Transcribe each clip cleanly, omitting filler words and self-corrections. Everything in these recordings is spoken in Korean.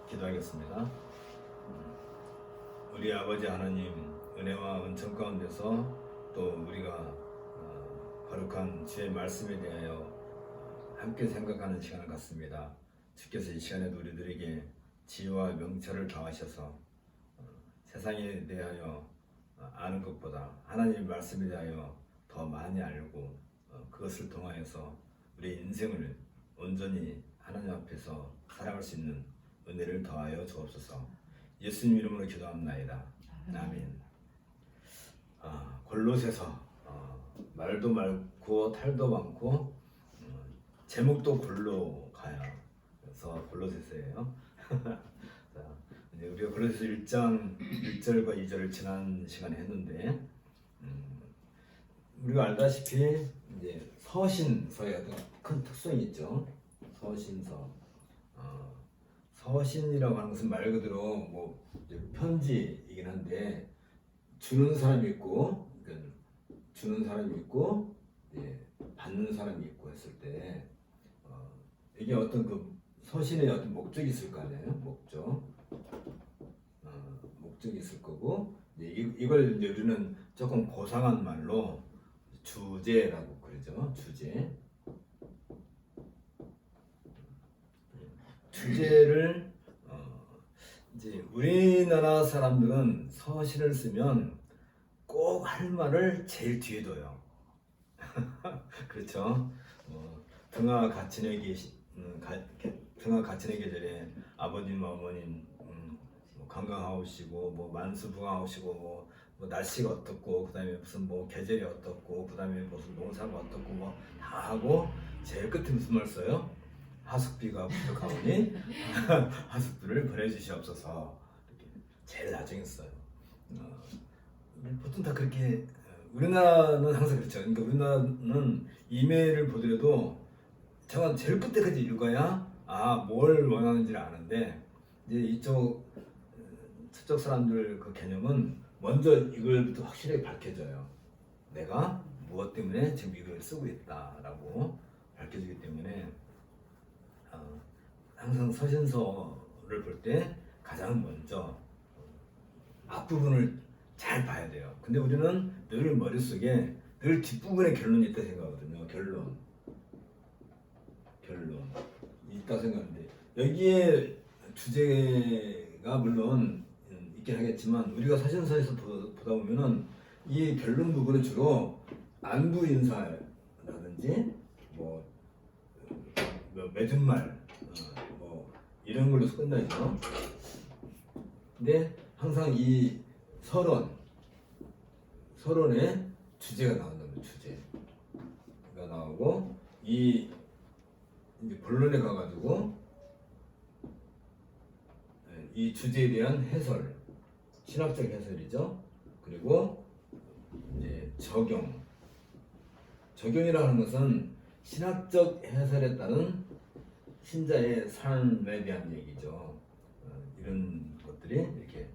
기도하겠습니다. 우리 아버지 하나님, 은혜와 은총 가운데서 또 우리가 거룩한 주의 말씀에 대하여 함께 생각하는 시간을 갖습니다. 주께서 이 시간에도 우리들에게 지혜와 명철을 더하셔서 세상에 대하여 아는 것보다 하나님의 말씀에 대하여 더 많이 알고 그것을 통하여서 우리 인생을 온전히 하나님 앞에서 살아갈 수 있는 은혜를 더하여 주옵소서. 예수님 이름으로 기도합나이다. 아멘. 골로새서 말도 많고 탈도 많고 제목도 골로 가요. 그래서 골로새서예요. 우리가 골로새서 1장 1절과 2절을 지난 시간에 했는데 우리가 알다시피 이제 서신서의 큰 특성이 있죠. 서신서. 서신이라고 하는 것은 말 그대로 뭐 편지이긴 한데 주는 사람이 있고, 그러니까 주는 사람이 있고, 받는 사람이 있고 했을 때 이게 어떤 그 서신의 어떤 목적이 있을 거 아니에요? 목적이 있을 거고, 이걸 이제 우리는 조금 고상한 말로 주제라고 그러죠. 주제를 이제 우리나라 사람들은 서신을 쓰면 꼭 할 말을 제일 뒤에 둬요. 그렇죠? 등하 가친의 계절에 아버님 어머님 건강하시고 뭐 만수부강하시고 뭐 날씨가 어떻고 그다음에 무슨 뭐 계절이 어떻고 그다음에 무슨 농사가 어떻고 뭐 다 하고 제일 끝에 무슨 말 써요? 하숙비가 부족하오니 하숙비를 보내주시옵소서. 이렇게 제일 나중에 써요. 보통 다 그렇게. 우리나라는 항상 그렇죠. 그러니까 우리나라는 이메일을 보더라도 제가 제일 끝에까지 읽어야 뭘 원하는지를 아는데, 이제 저쪽 사람들 그 개념은 먼저 이걸부터 확실하게 밝혀져요. 내가 무엇 때문에 지금 이걸 쓰고 있다라고 밝혀지기 때문에 항상 서신서를 볼 때 가장 먼저 앞부분을 잘 봐야 돼요. 근데 우리는 늘 머릿속에 늘 뒷부분에 결론이 있다 생각하거든요. 결론 있다 생각하는데, 여기에 주제가 물론 있긴 하겠지만 우리가 서신서에서 보다 보면은 이 결론 부분은 주로 안부 인사라든지 뭐 맺은말 뭐 이런 걸로 끝나죠. 근데 항상 이 서론에 주제가 나온다면 주제가 나오고, 이 이제 본론에 가가지고 이 주제에 대한 해설, 신학적 해설이죠. 그리고 이제 적용이라 하는 것은 신학적 해설에 따른 신자의 삶에 대한 얘기죠. 이런 것들이 이렇게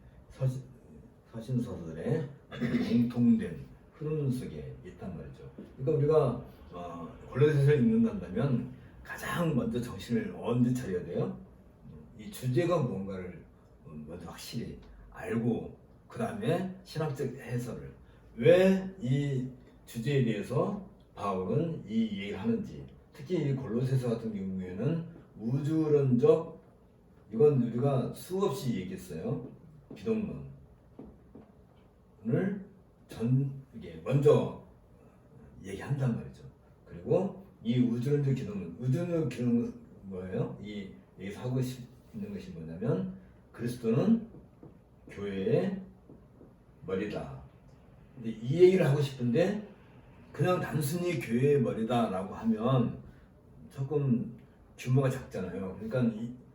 서신서들의 공통된 흐름 속에 있단 말이죠. 그러니까 우리가 골로새서를 읽는다면 가장 먼저 정신을 언제 차려야 돼요? 이 주제가 무언가를 먼저 확실히 알고, 그 다음에 신학적 해설을, 왜 이 주제에 대해서 바울은 이 얘기를 하는지, 특히 이 골로새서 같은 경우에는 우주론적, 이건 우리가 수없이 얘기했어요. 기독론을 이게 먼저 얘기한단 말이죠. 그리고 이 우주론적 기독론은 뭐예요? 여기서 하고 있는 것이 뭐냐면, 그리스도는 교회의 머리다. 근데 이 얘기를 하고 싶은데 그냥 단순히 교회의 머리다라고 하면 조금 규모가 작잖아요. 그러니까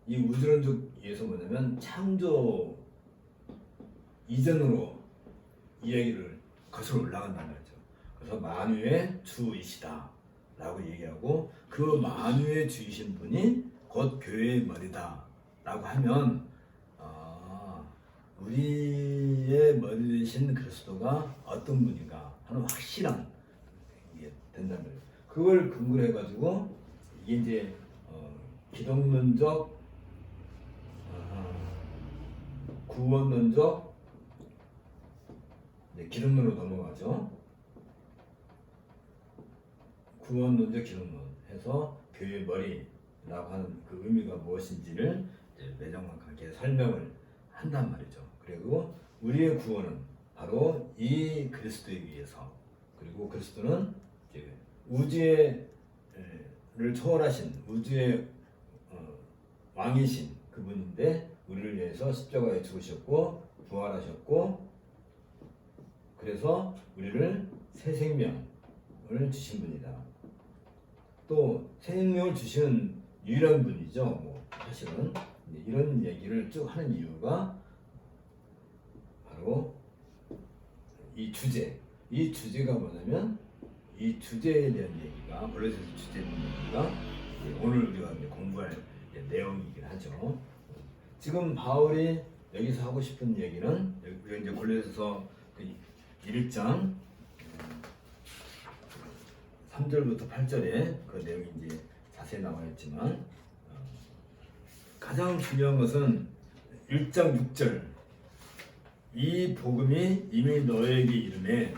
이 우주론적에서 뭐냐면 창조 이전으로 이야기를 거슬러 올라간단 말이죠. 그래서 만유의 주이시다 라고 얘기하고, 그 만유의 주이신 분이 곧 교회의 머리다 라고 하면 우리의 머리 되신 그리스도가 어떤 분인가 하는 확실한 게 된단 말이에요. 그걸 근거로 해가지고 이게 이제 기독론적 구원론적 기독론으로 넘어가죠. 구원론적 기독론 해서 교회의 머리라고 하는 그 의미가 무엇인지를 매정하게 설명을 한단 말이죠. 그리고 우리의 구원은 바로 이 그리스도에 의해서, 그리고 그리스도는 이제 우주를 초월하신 우주의 왕이신 그분인데 우리를 위해서 십자가에 죽으셨고 부활하셨고, 그래서 우리를 새 생명을 주신 분이다. 또 새 생명을 주시는 유일한 분이죠. 뭐 사실은 이런 얘기를 쭉 하는 이유가 바로 이 주제가 뭐냐면, 이 주제에 대한 얘기가, 골로새서 주제에 대한 얘기가 오늘 우리가 공부할 내용이긴 하죠. 지금 바울이 여기서 하고 싶은 얘기는, 우리가 이제 골로새서 1장 3절부터 8절에 그 내용이 이제 자세히 나와 있지만, 가장 중요한 것은 1장 6절, 이 복음이 이미 너에게 이르매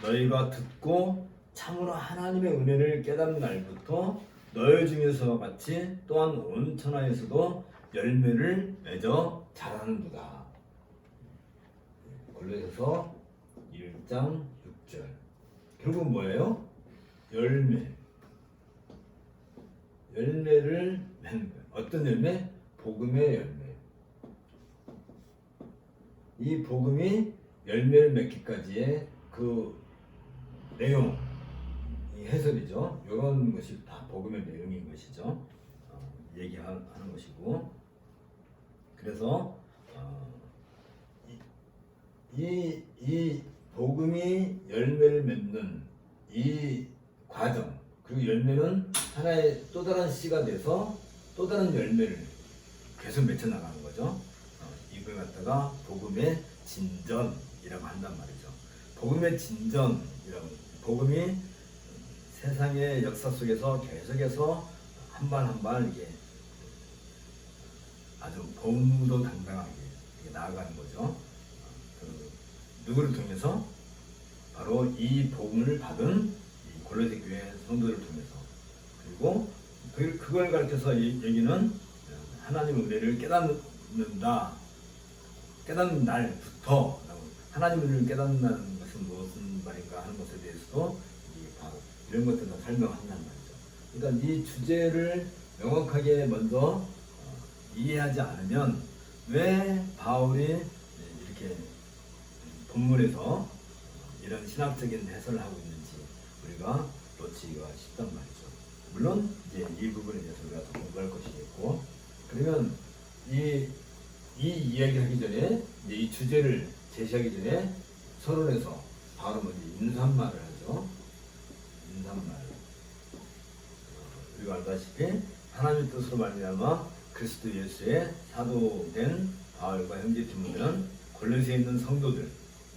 너희가 듣고 참으로 하나님의 은혜를 깨닫는 날부터 너희 중에서와 같이 또한 온 천하에서도 열매를 맺어 자라는도다. 골로새서 1장 6절. 결국 뭐예요? 열매를 맺는 거예요. 어떤 열매? 복음의 열매. 이 복음이 열매를 맺기까지의 그 내용, 이 해설이죠. 이런 것이 다 복음의 내용인 것이죠. 얘기하는 것이고, 그래서 이 복음이 열매를 맺는 이 과정, 그리고 열매는 하나의 또 다른 씨가 돼서 또 다른 열매를 계속 맺혀 나가는 거죠. 이걸 갖다가 복음의 진전이라고 한단 말이죠. 복음의 진전이라고, 복음이 세상의 역사 속에서 계속해서 한 발 한 발 이게 아주 범무도당당하게 나아가는 거죠. 누구를 통해서? 바로 이 복음을 받은 이 골로새 교회 성도들을 통해서. 그리고 그걸 가르쳐서 얘기는 하나님의 은혜를 깨닫는 날부터, 하나님의 은혜를 깨닫는다는 것은 무슨 말인가 하는 것에 대해서도 바로 이런 것들을 설명한단 말이죠. 그러니까 이 주제를 명확하게 먼저 이해하지 않으면 왜 바울이 이렇게 본문에서 이런 신학적인 해설을 하고 있는지 우리가 놓치기가 쉽단 말이죠. 물론 이제 이 부분에 대해서 우리가 더 공부할 것이겠고, 그러면 이 이야기하기 전에, 이제 이 주제를 제시하기 전에 서론에서 바로 먼저 인사말을 하죠. 인사말. 우리가 알다시피 하나님의 뜻으로 말미암아 그리스도 예수의 사도된 바울과 형제 디모데는 골로새에 있는 성도들,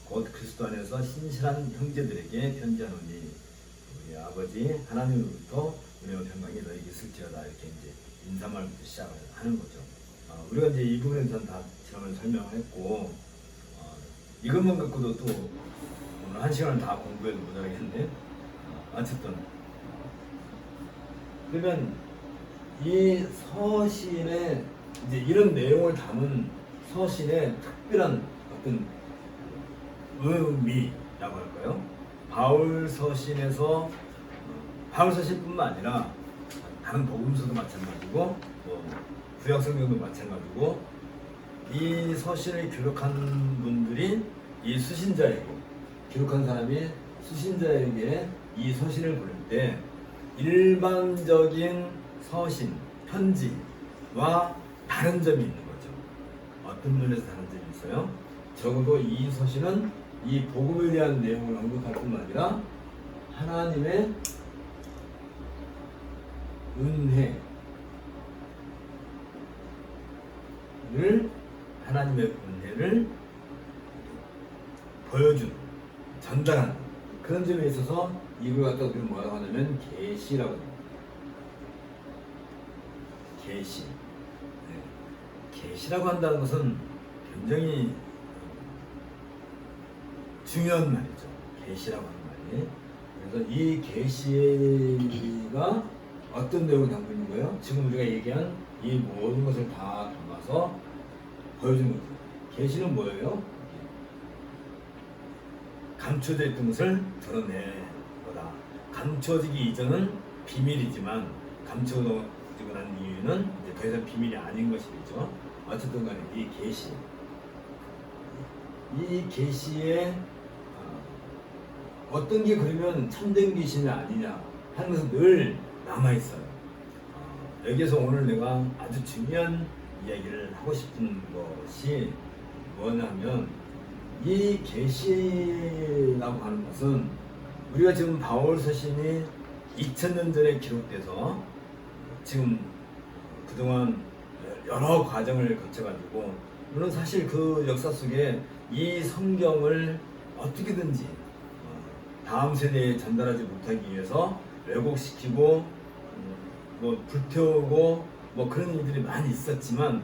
곧 그리스도 안에서 신실한 형제들에게 편지하노니 우리 아버지 하나님으로부터 은혜와 평강이 너에게 있을지어다. 이렇게 이제 인사말부터 시작을 하는 거죠. 우리가 이제 이 부분에서는 다 지난번에 설명을 했고, 이것만 갖고도 또 오늘 한 시간을 다 공부해도 모자라겠는데, 어쨌든 그러면 이 서신에 이제 이런 내용을 담은 서신의 특별한 어떤 의미라고 할까요? 바울 서신에서 바울 서신뿐만 아니라 다른 복음서도 마찬가지고, 구약 성경도 마찬가지고, 이 서신을 기록한 분들이 이 수신자이고, 기록한 사람이 수신자에게 이 서신을 보낼 때 일반적인 서신, 편지와 다른 점이 있는 거죠. 어떤 면에서 다른 점이 있어요? 적어도 이 서신은 이 복음에 대한 내용을 언급할 뿐만 아니라 하나님의 하나님의 은혜를 보여주는, 전달하는 그런 점에 있어서 이걸 갖다 우리는 뭐라고 하냐면 계시라고 합니다. 계시. 계시라고 한다는 것은 굉장히 중요한 말이죠. 계시라고 하는 말이. 그래서 이 계시가 어떤 내용을 담고 있는 거예요? 지금 우리가 얘기한 이 모든 것을 다 담아서 보여주는 거죠. 계시는 뭐예요? 감춰져 있던 것을 드러내 거다. 감춰지기 이전은 비밀이지만 감춰지고 난 이유는 이제 더 이상 비밀이 아닌 것이겠죠. 어쨌든 간에 이 계시, 이 계시에 어떤 게 그러면 참된 계시냐 아니냐 하는 것은 늘 남아있어요. 여기서 오늘 내가 아주 중요한 이야기를 하고 싶은 것이 뭐냐면, 이 계시라고 하는 것은 우리가 지금 바울 서신이 2000년 전에 기록돼서 지금 그동안 여러 과정을 거쳐가지고, 물론 사실 그 역사 속에 이 성경을 어떻게든지 다음 세대에 전달하지 못하기 위해서 왜곡시키고 뭐 불태우고 뭐 그런 일들이 많이 있었지만,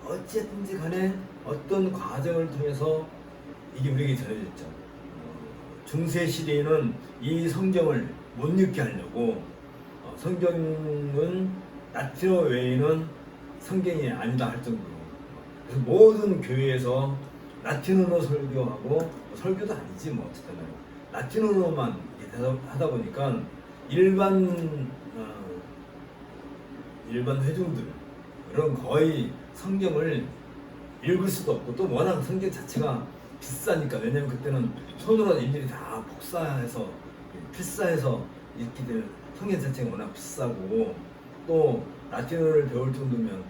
어쨌든지 간에 어떤 과정을 통해서 이게 우리에게 전해졌죠. 중세 시대에는 이 성경을 못 읽게 하려고 성경은 라틴어 외에는 성경이 아니다 할 정도로, 그래서 모든 교회에서 라틴어로 설교하고, 설교도 아니지 뭐 어쨌든 라틴어로만 하다 보니까 일반 회중들 그런 거의 성경을 읽을 수도 없고, 또 워낙 성경 자체가 비싸니까, 왜냐면 그때는 손으로 일일이 다 복사해서 필사해서 읽게 되는 성경 자체가 워낙 비싸고, 또 라틴어를 배울 정도면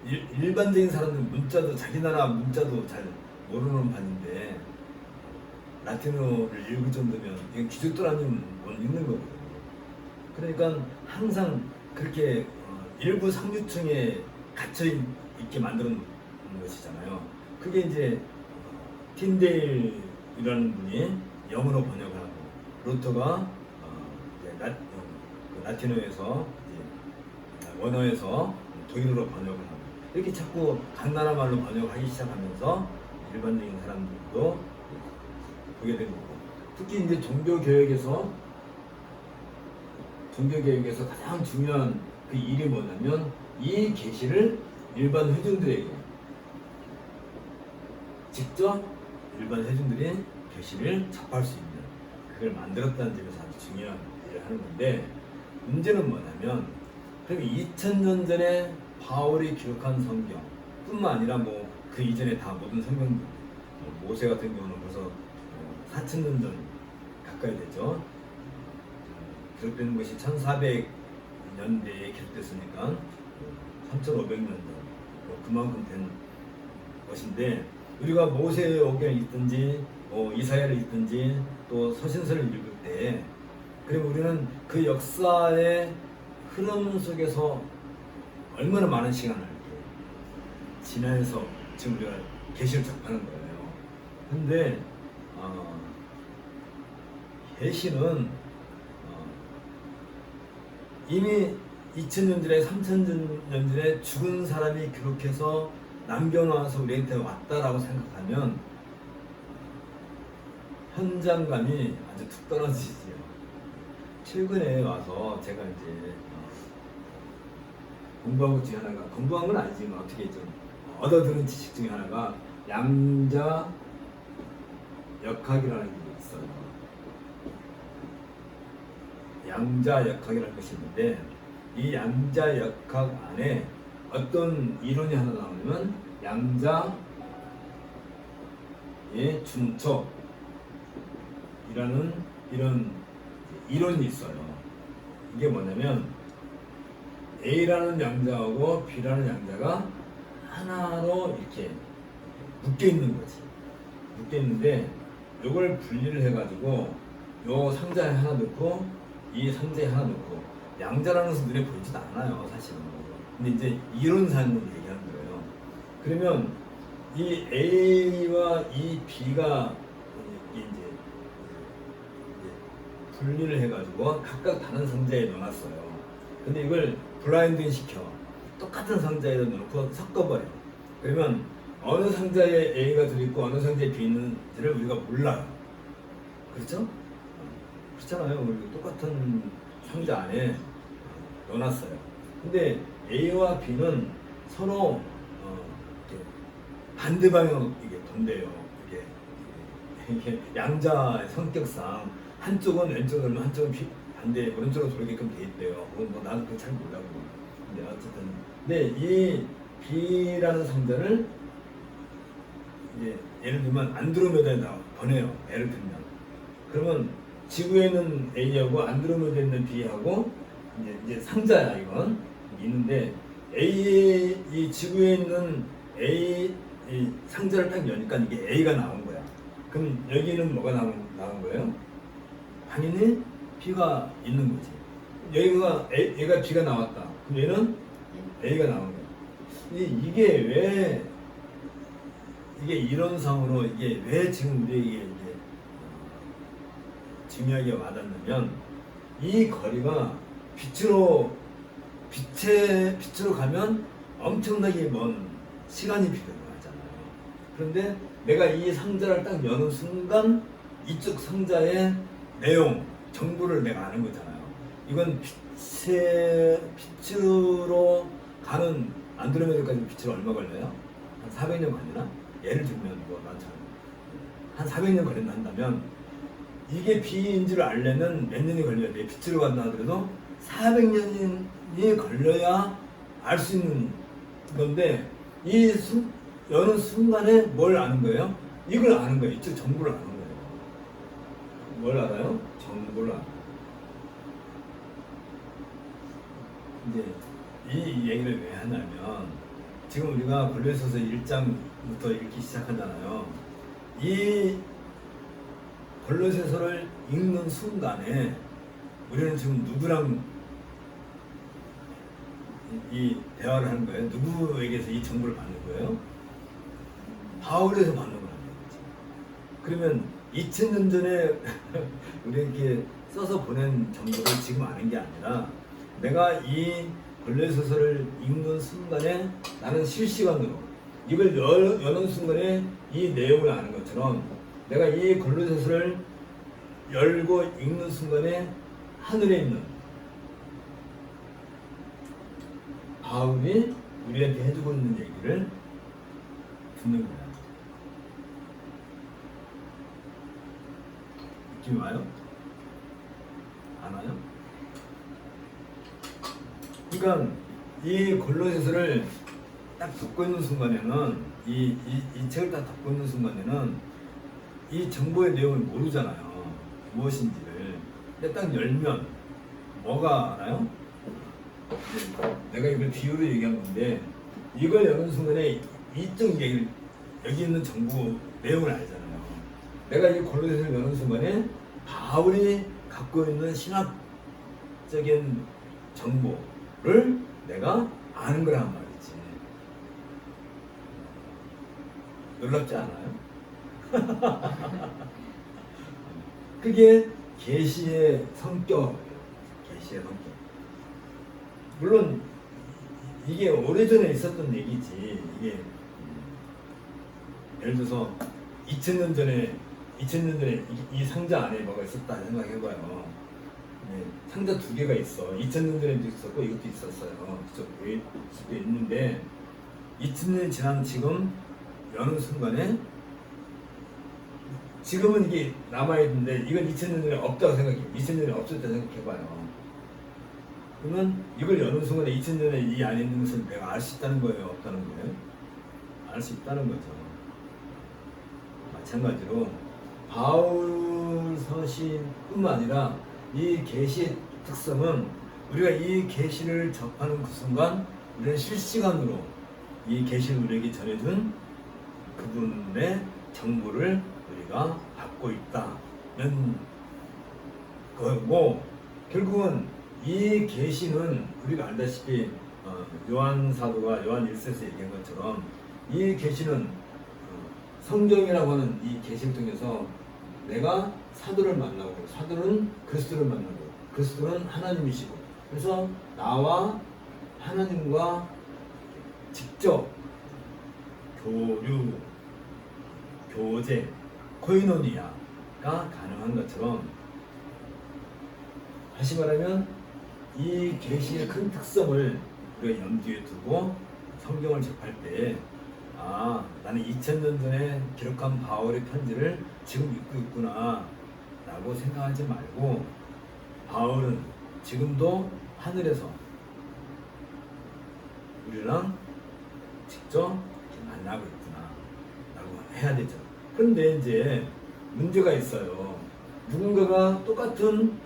일반적인 사람들 문자도, 자기 나라 문자도 잘 모르는 반인데 라틴어를 읽을 정도면 이건 기죽도 아니면 못 읽는 거거든요. 그러니까 항상 그렇게 일부 상류층에 갇혀 있게 만드는 것이잖아요. 그게 이제 틴데일이라는 분이 영어로 번역을 하고, 루터가 라틴어에서 원어에서 독일어로 번역을 하고, 이렇게 자꾸 각 나라 말로 번역하기 시작하면서 일반적인 사람들도 보게 된 거고, 특히 이제 종교개혁에서 가장 중요한 그 일이 뭐냐면, 이 계시를 일반 회중들에게 직접 일반 회중들이 계시를 접할 수 있는 그걸 만들었다는 점에서 아주 중요한 일을 하는 건데, 문제는 뭐냐면, 그럼 2000년 전에 바울이 기록한 성경 뿐만 아니라 뭐 그 이전에 다 모든 성경들, 모세 같은 경우는 벌써 4000년 전 가까이 되죠. 기록되는 것이 1400년대에 기록됐으니까 3500년 전 그만큼 된 것인데, 우리가 모세오경을 읽든지 이사야를 읽든지 또 서신서를 읽을 때, 그리고 우리는 그 역사의 흐름 속에서 얼마나 많은 시간을 지나서 지금 우리가 계시를 접하는 거예요. 근데 계시는 이미 2000년 전에 3000년 전에 죽은 사람이 기록해서 남겨놔서 우리한테 왔다라고 생각하면 현장감이 아주 툭 떨어지지요. 최근에 와서 제가 이제 공부한 것 중에 하나가, 공부한 건 아니지만 어떻게 좀 얻어들은 지식 중에 하나가 양자 역학이라는 게 있어요. 양자 역학이라는 것이 있는데, 이 양자 역학 안에 어떤 이론이 하나 나오면 양자의 중첩이라는 이런 이론이 있어요. 이게 뭐냐면, A라는 양자하고 B라는 양자가 하나로 이렇게 묶여 있는 거지. 묶여 있는데, 이걸 분리를 해가지고 요 상자에 하나 넣고 이 상자에 하나 넣고, 양자라는 것은 눈에 보이지도 않아요, 사실은. 근데 이제 이론상으로 얘기하는 거예요. 그러면 이 A와 이 B가 이제 분리를 해가지고 각각 다른 상자에 넣어놨어요. 근데 이걸 블라인딩 시켜 똑같은 상자에 넣고 섞어버려. 그러면 어느 상자에 A가 들어있고 어느 상자에 B 있는지를 우리가 몰라요. 그렇죠? 그렇잖아요. 우리 똑같은 상자 안에 넣어놨어요. 근데 A와 B는 서로 이렇게 반대 방향으로 이게 돈대요. 이게 양자의 성격상 한쪽은 왼쪽으로 돌면 한쪽은 반대 오른쪽으로 돌게끔 돼 있대요. 그건 뭐 나도 잘 몰라고. 근데 어쨌든 근데 이 B라는 상자를 이제 예를 들면 안드로메다에다 보내요. 예를 들면 그러면 지구에 있는 A하고 안드로메다에 있는 B하고 이제 상자야 이건 있는데 이 지구에 있는 A 이 상자를 딱 여니까 이게 A가 나온 거야. 그럼 여기는 뭐가 나온 거예요? 당연히 B가 있는 거지. 여기가 얘가 B가 나왔다. 그럼 얘는 A가 나온 거야. 이게 이론상으로 이게 왜 지금 우리에게 이제 중요하게 와닿냐면 이 거리가 빛으로 가면 엄청나게 먼 시간이 필요하잖아요. 그런데 내가 이 상자를 딱 여는 순간 이쪽 상자의 내용, 정보를 내가 아는 거잖아요. 이건 빛으로 가는 안드로메다까지 빛으로 얼마 걸려요? 한 400년 걸리나? 예를 들면 뭐 한 400년 걸린다 한다면 이게 B인지를 알려면 몇 년이 걸려야 돼? 빛으로 간다 하더라도 400년이 걸려야 알 수 있는 건데 여는 순간에 뭘 아는 거예요? 이걸 아는 거예요. 이쪽 정보를 아는 거예요. 뭘 알아요? 정보를 알아요. 이제 이 얘기를 왜 하냐면 지금 우리가 골로새서 1장부터 읽기 시작하잖아요. 이 골로새서를 읽는 순간에 우리는 지금 누구랑 이 대화를 하는 거예요? 누구에게서 이 정보를 받는 거예요? 바울에서 받는 거라는 거지. 그러면 2000년 전에 우리에게 써서 보낸 정보를 지금 아는 게 아니라 내가 이 골로새서를 읽는 순간에 나는 실시간으로 이걸 여는 순간에 이 내용을 아는 것처럼 내가 이 골로새서를 열고 읽는 순간에 하늘에 있는 바울이 우리한테 해주고 있는 얘기를 듣는 거야. 느낌이 와요? 안 와요? 그러니까 이 골로새서를 딱 덮고 있는 순간에는 이 책을 딱 덮고 있는 순간에는 이 정보의 내용을 모르잖아요. 무엇인지를. 근데 딱 열면 뭐가 알아요? 내가 이걸 비유로 얘기한 건데 이걸 여는 순간에 이쪽 얘기를 여기 있는 정보 내용을 알잖아요. 내가 이 골로새서를 여는 순간에 바울이 갖고 있는 신학적인 정보를 내가 아는 거란 말이지. 놀랍지 않아요? 그게 계시의 성격이에요. 계시의 성격. 물론 이게 오래전에 있었던 얘기지. 이게 예를 들어서 2000년 전에 이 상자 안에 뭐가 있었다 생각해봐요. 네, 상자 2개가 있어. 2000년 전에도 있었고 이것도 있었어요. 저쪽에 수도 있는데 2000년이 지난 지금 여는 순간에 지금은 이게 남아있는데 이건 2000년 전에 없다고 생각해요. 2000년 전에 없었다고 생각해봐요. 그러면 이걸 여는 순간에 2000년에 이 안에 있는 것을 내가 알 수 있다는 거예요? 없다는 거예요? 알 수 있다는 거죠. 마찬가지로 바울 서신뿐만 아니라 이 계시의 특성은 우리가 이 계시를 접하는 그 순간 우리는 실시간으로 이 계시를 우리에게 전해준 그분의 정보를 우리가 받고 있다는 거고 결국은 이 계시는 우리가 알다시피 요한 사도가 요한 1서에서 얘기한 것처럼 이 계시는 성경이라고 하는 이 계시를 통해서 내가 사도를 만나고 사도는 그리스도를 만나고 그리스도는 하나님이시고 그래서 나와 하나님과 직접 교류, 교제, 코이노니아가 가능한 것처럼, 다시 말하면 이 계시의 큰 특성을 우리가 염두에 두고 성경을 접할 때, 나는 2000년 전에 기록한 바울의 편지를 지금 읽고 있구나 라고 생각하지 말고, 바울은 지금도 하늘에서 우리랑 직접 만나고 있구나 라고 해야 되죠. 그런데 이제 문제가 있어요. 누군가가 똑같은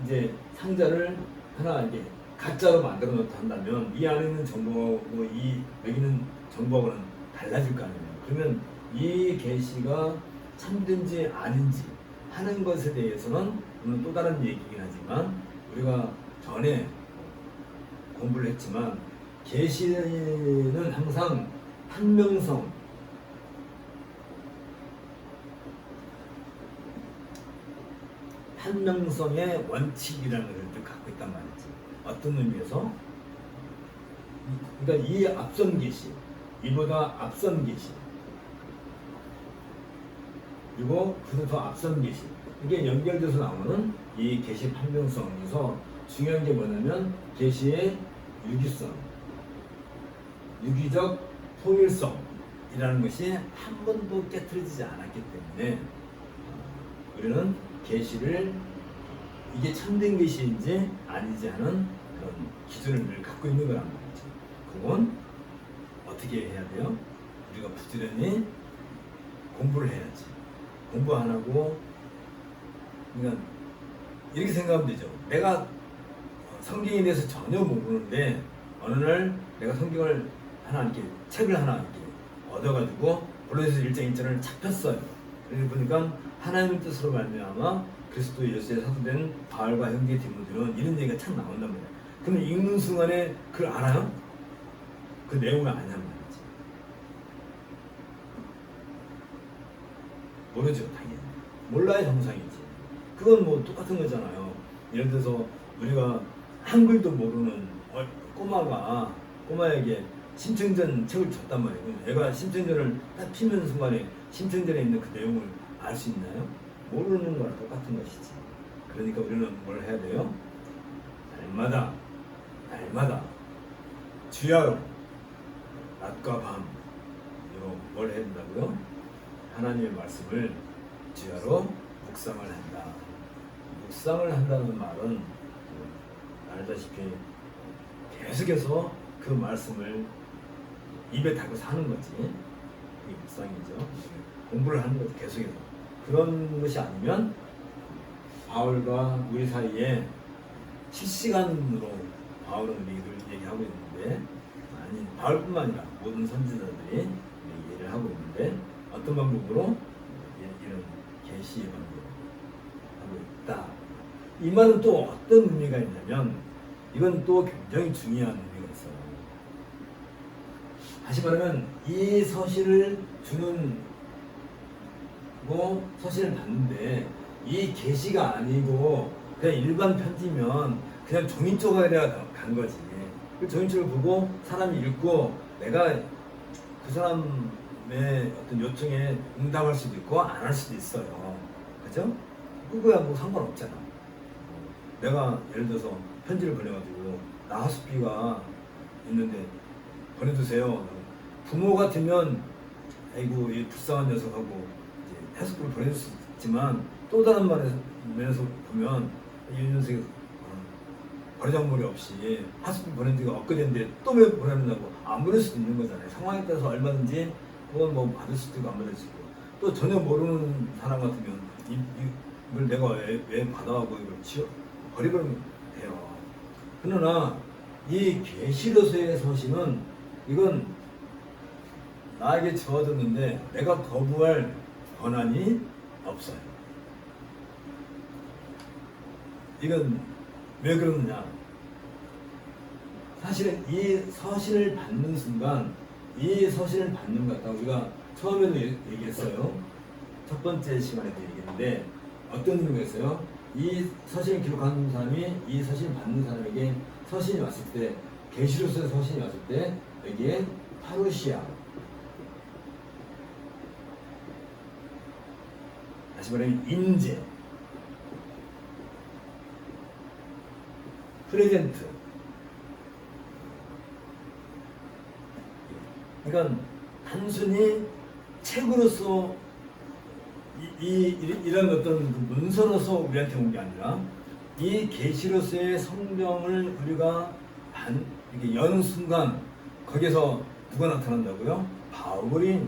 이제 상자를 하나 이제 가짜로 만들어 놓다 한다면 이 안에 있는 정보하고 여기 있는 정보하고는 달라질 거 아니에요. 그러면 이 계시가 참된지 아닌지 하는 것에 대해서는 오늘 또 다른 얘기긴 하지만, 우리가 전에 공부를 했지만 계시는 항상 한명성의 원칙이라는 것을 갖고 있단 말이지. 어떤 의미에서? 그러니까 이 앞선 계시, 이보다 앞선 계시, 그리고 그보다 더 앞선 계시, 이게 연결돼서 나오는 이 계시 판명성에서 중요한 게 뭐냐면 계시의 유기성, 유기적 통일성이라는 것이 한 번도 깨트려지지 않았기 때문에 우리는 계시를 이게 참된 계시인지 아니지 하는 그런 기준을 늘 갖고 있는 거란 말이죠. 그건 어떻게 해야 돼요? 우리가 부지런히 공부를 해야지. 공부 안 하고, 그러니까 이렇게 생각하면 되죠. 내가 성경에 대해서 전혀 모르는데 어느 날 내가 성경을 하나 이렇게 책을 하나 이렇게 얻어가지고 고린도서 1장 1절을 착 폈어요. 그러고 보니까 하나님의 뜻으로 말미암아 그리스도 예수의 사도된 바울과 형제 디모데는 이런 얘기가 참 나온단 말이에요. 그러면 읽는 순간에 그걸 알아요? 그 내용을 아냔 말이지. 모르죠, 당연히. 몰라야 정상이지. 그건 뭐 똑같은 거잖아요. 예를 들어서 우리가 한글도 모르는 꼬마에게 심청전 책을 줬단 말이에요. 애가 심청전을 딱 피는 순간에 심청전에 있는 그 내용을 알 수 있나요? 모르는 거랑 똑같은 것이지. 그러니까 우리는 뭘 해야 돼요? 날마다 주야로 낮과 밤 뭘 해야 된다고요? 하나님의 말씀을 주야로 묵상을 한다. 묵상을 한다는 말은 알다시피 계속해서 그 말씀을 입에 달고 사는 거지. 이게 묵상이죠. 공부를 하는 거지, 계속해서. 그런 것이 아니면 바울과 우리 사이에 실시간으로 바울은 우리를 얘기하고 있는데, 아니 바울뿐만 아니라 모든 선지자들이 얘기를 하고 있는데, 어떤 방법으로 이런 계시의 방법을 하고 있다. 이 말은 또 어떤 의미가 있냐면, 이건 또 굉장히 중요한 의미가 있어요. 다시 말하면 이 서신을 주는 서신을 받는데 이 계시가 아니고 그냥 일반 편지면 그냥 종이 쪼가리가 간 거지. 그 종이쪽을 보고 사람이 읽고 내가 그 사람의 어떤 요청에 응답할 수도 있고 안 할 수도 있어요. 그죠? 그거야 뭐 상관없잖아. 내가 예를 들어서 편지를 보내가지고 나 하숙비가 있는데 보내주세요. 부모 같으면 아이고 이 불쌍한 녀석하고 이제 하숙비를 보내줄 수 있지만, 또 다른 면에서 보면 이 녀석이 버르장머리 없이 하숙비 보낸 지가 엊그제인데 또 왜 보내느냐고 안 보낼 수도 있는 거잖아요. 상황에 따라서 얼마든지 그건 뭐 받을 수도 있고 안 받을 수도 있고, 또 전혀 모르는 사람 같으면 이걸 내가 왜 받아가고 이걸 버리면 돼요. 그러나 이 계시로서의 서신은 이건 나에게 주어졌는데 내가 거부할 권한이 없어요. 이건 왜 그러느냐? 사실은 이 서신을 받는 순간, 이 서신을 받는 것 같다. 우리가 처음에도 얘기했어요. 첫 번째 시간에도 얘기했는데 어떤 의미가 있어요? 이 서신을 기록하는 사람이 이 서신을 받는 사람에게 서신이 왔을 때, 계시로서의 서신이 왔을 때 여기에 파루시아, 다시 말하면 인재, 프레젠트. 그러니까 단순히 책으로서 이런 어떤 그 문서로서 우리한테 온 게 아니라 이 계시로서의 성경을 우리가 이렇게 여는 순간 거기서 누가 나타난다고요? 바울이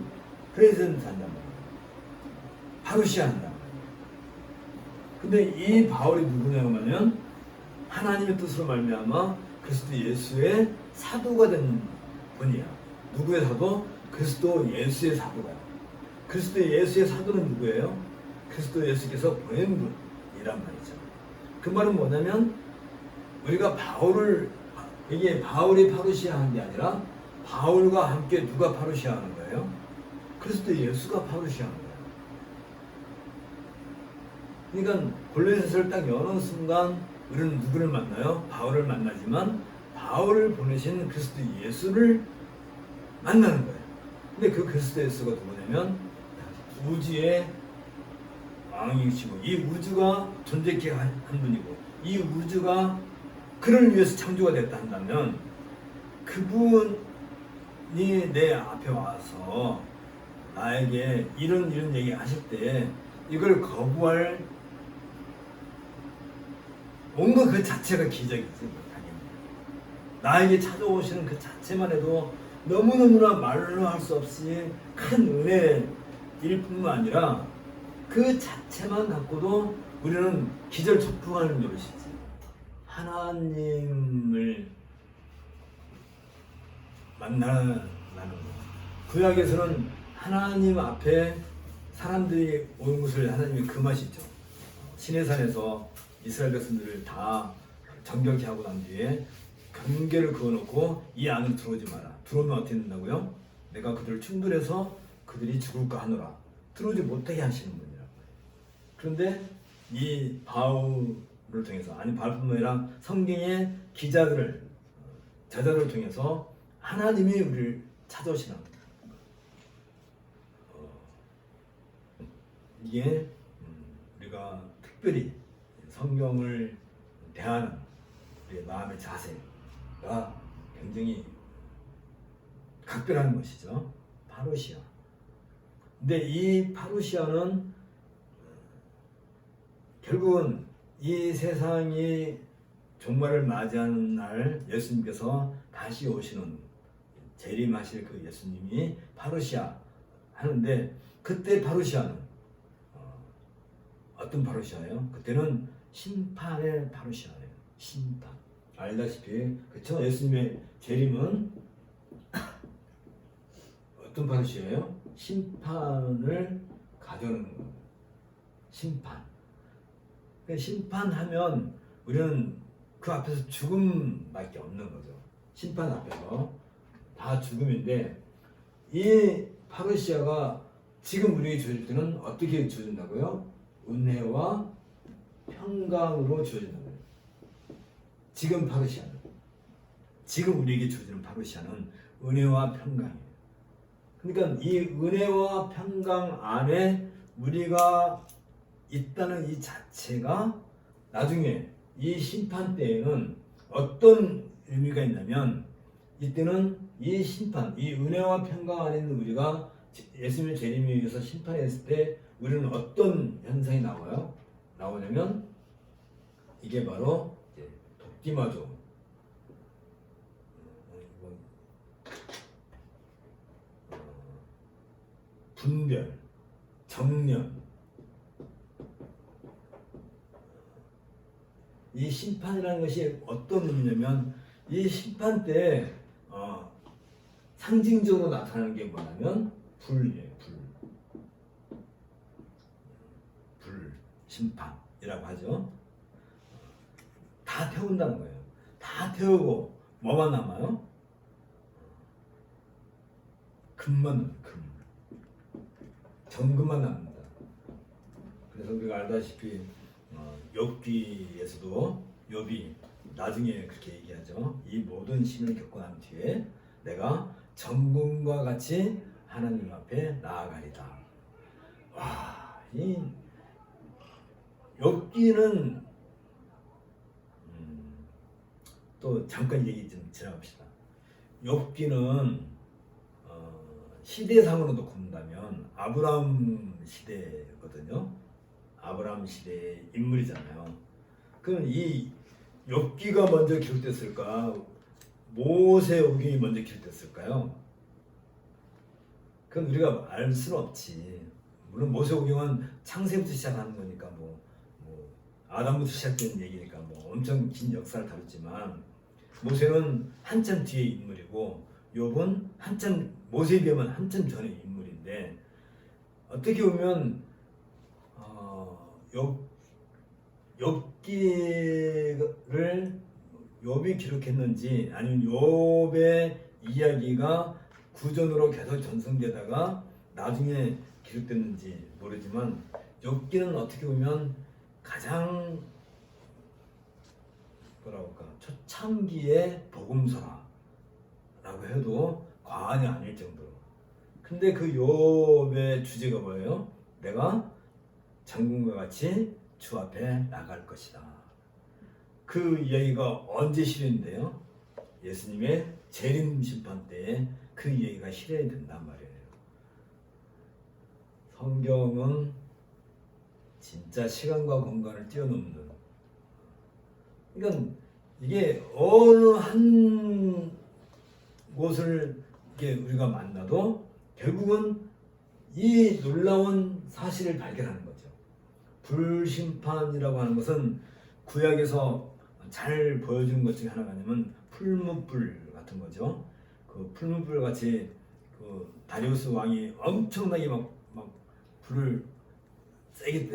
프레젠트 한단 말이에요. 파루시아 한단 말이에요. 근데 이 바울이 누구냐면 하나님의 뜻으로 말미암아 그리스도 예수의 사도가 된 분이야. 누구의 사도? 그리스도 예수의 사도가. 그리스도 예수의 사도는 누구예요? 그리스도 예수께서 보낸 분이란 말이죠. 그 말은 뭐냐면 우리가 이게 바울이 파루시아 하는 게 아니라 바울과 함께 누가 파루시아 하는 거예요? 그리스도 예수가 파루시아 하는 거예요. 그러니까 골로새서를 딱 여는 순간 우리는 누구를 만나요? 바울을 만나지만 바울을 보내신 그리스도 예수를 만나는 거예요. 근데 그 그리스도 예수가 누구냐면 우주의 왕이시고 이 우주가 존재케 한 분이고 이 우주가 그를 위해서 창조가 됐다 한다면 그분이 내 앞에 와서 나에게 이런 얘기 하실 때 이걸 거부할 뭔가 그 자체가 기적이지. 당연히 나에게 찾아오시는 그 자체만 해도 너무너무나 말로 할 수 없이 큰 은혜일 뿐만 아니라 그 자체만 갖고도 우리는 기절초풍하는 노릇이지. 하나님을 만나는 거. 구약에서는 하나님 앞에 사람들이 오는 것을 하나님이 금하시죠. 시내산에서 이스라엘 백성들을 다 정결케 하고 난 뒤에 경계를 그어놓고 이 안으로 들어오지 마라. 들어오면 어떻게 된다고요? 내가 그들을 충돌해서 그들이 죽을까 하노라. 들어오지 못하게 하시는 분이라고. 그런데 이 바울을 통해서, 아니 바울뿐만 아니라 성경의 기자들을, 저자들을 통해서 하나님이 우리를 찾아오시는 거예요. 이게 우리가 특별히 성경을 대하는 우리의 마음의 자세가 굉장히 각별한 것이죠. 파루시아. 근데 이 파루시아는 결국은 이 세상이 종말을 맞이하는 날 예수님께서 다시 오시는, 재림하실 그 예수님이 파루시아 하는데, 그때 파루시아는 어떤 파루시아예요? 그때는 심판의 파루시아예요. 심판. 알다시피 그렇죠? 예수님의 재림은 어떤 파루시아예요? 심판을 가져오는 거예요. 심판. 심판하면 우리는 그 앞에서 죽음밖에 없는 거죠. 심판 앞에서 다 죽음인데, 이 파루시아가 지금 우리에게 주어질 때는 어떻게 주어진다고요? 은혜와 평강으로 주어진다고요. 지금 파루시아는, 지금 우리에게 주어지는 파루시아는 은혜와 평강이에요. 그러니까 이 은혜와 평강 안에 우리가 있다는 이 자체가 나중에 이 심판 때에는 어떤 의미가 있냐면, 이때는 이 심판, 이 은혜와 평강 안에 있는 우리가 예수님의 재림에 의해서 심판했을 때 우리는 어떤 현상이 나오냐면, 이게 바로 독디마죠. 분별, 정년. 이 심판이라는 것이 어떤 의미냐면, 이 심판 때 상징적으로 나타나는 게 뭐냐면 불이에요. 불 심판이라고 하죠. 다 태운다는 거예요. 다 태우고 뭐만 남아요? 금만 남아요. 금. 정금만 남는다. 그래서 우리가 알다시피 욥기에서도 욥이 나중에 그렇게 얘기하죠. 이 모든 시련을 겪고 난 뒤에 내가 정금과 같이 하나님 앞에 나아가리다. 와, 이 욥기는 또 잠깐 얘기 좀 지나갑시다. 욥기는 시대상으로도 본다면 아브라함 시대거든요. 아브라함 시대의 인물이잖아요. 그럼 이 욥기가 먼저 기록됐을까? 모세오경이 먼저 기록됐을까요? 그건 우리가 알 수는 없지. 물론 모세오경은 창세부터 시작하는 거니까 뭐 아담부터 시작된 얘기니까 뭐 엄청 긴 역사를 다뤘지만 모세는 한참 뒤의 인물이고 욥은 한참 모세에 비하면 한참 전의 인물인데 어떻게 보면 욥기를 욥이 기록했는지 아니면 욥의 이야기가 구전으로 계속 전승되다가 나중에 기록됐는지 모르지만 욥기는 어떻게 보면 가장 뭐라고 할까 초창기의 복음서라고 해도 과언이 아닐 정도로. 근데 그 욥의 주제가 뭐예요? 내가 장군과 같이 주 앞에 나갈 것이다. 그 이야기가 언제 실현돼요? 예수님의 재림 심판 때에 그 이야기가 실현이 된단 말이에요. 성경은 진짜 시간과 공간을 뛰어넘는, 그러니까 이게 어느 한 곳을 이렇게 우리가 만나도 결국은 이 놀라운 사실을 발견하는 거죠. 불심판이라고 하는 것은 구약에서 잘 보여주는 것 중에 하나가 아니면 풀무불 같은 거죠. 그 풀무불 같이 그 다리우스 왕이 엄청나게 막 불을 세게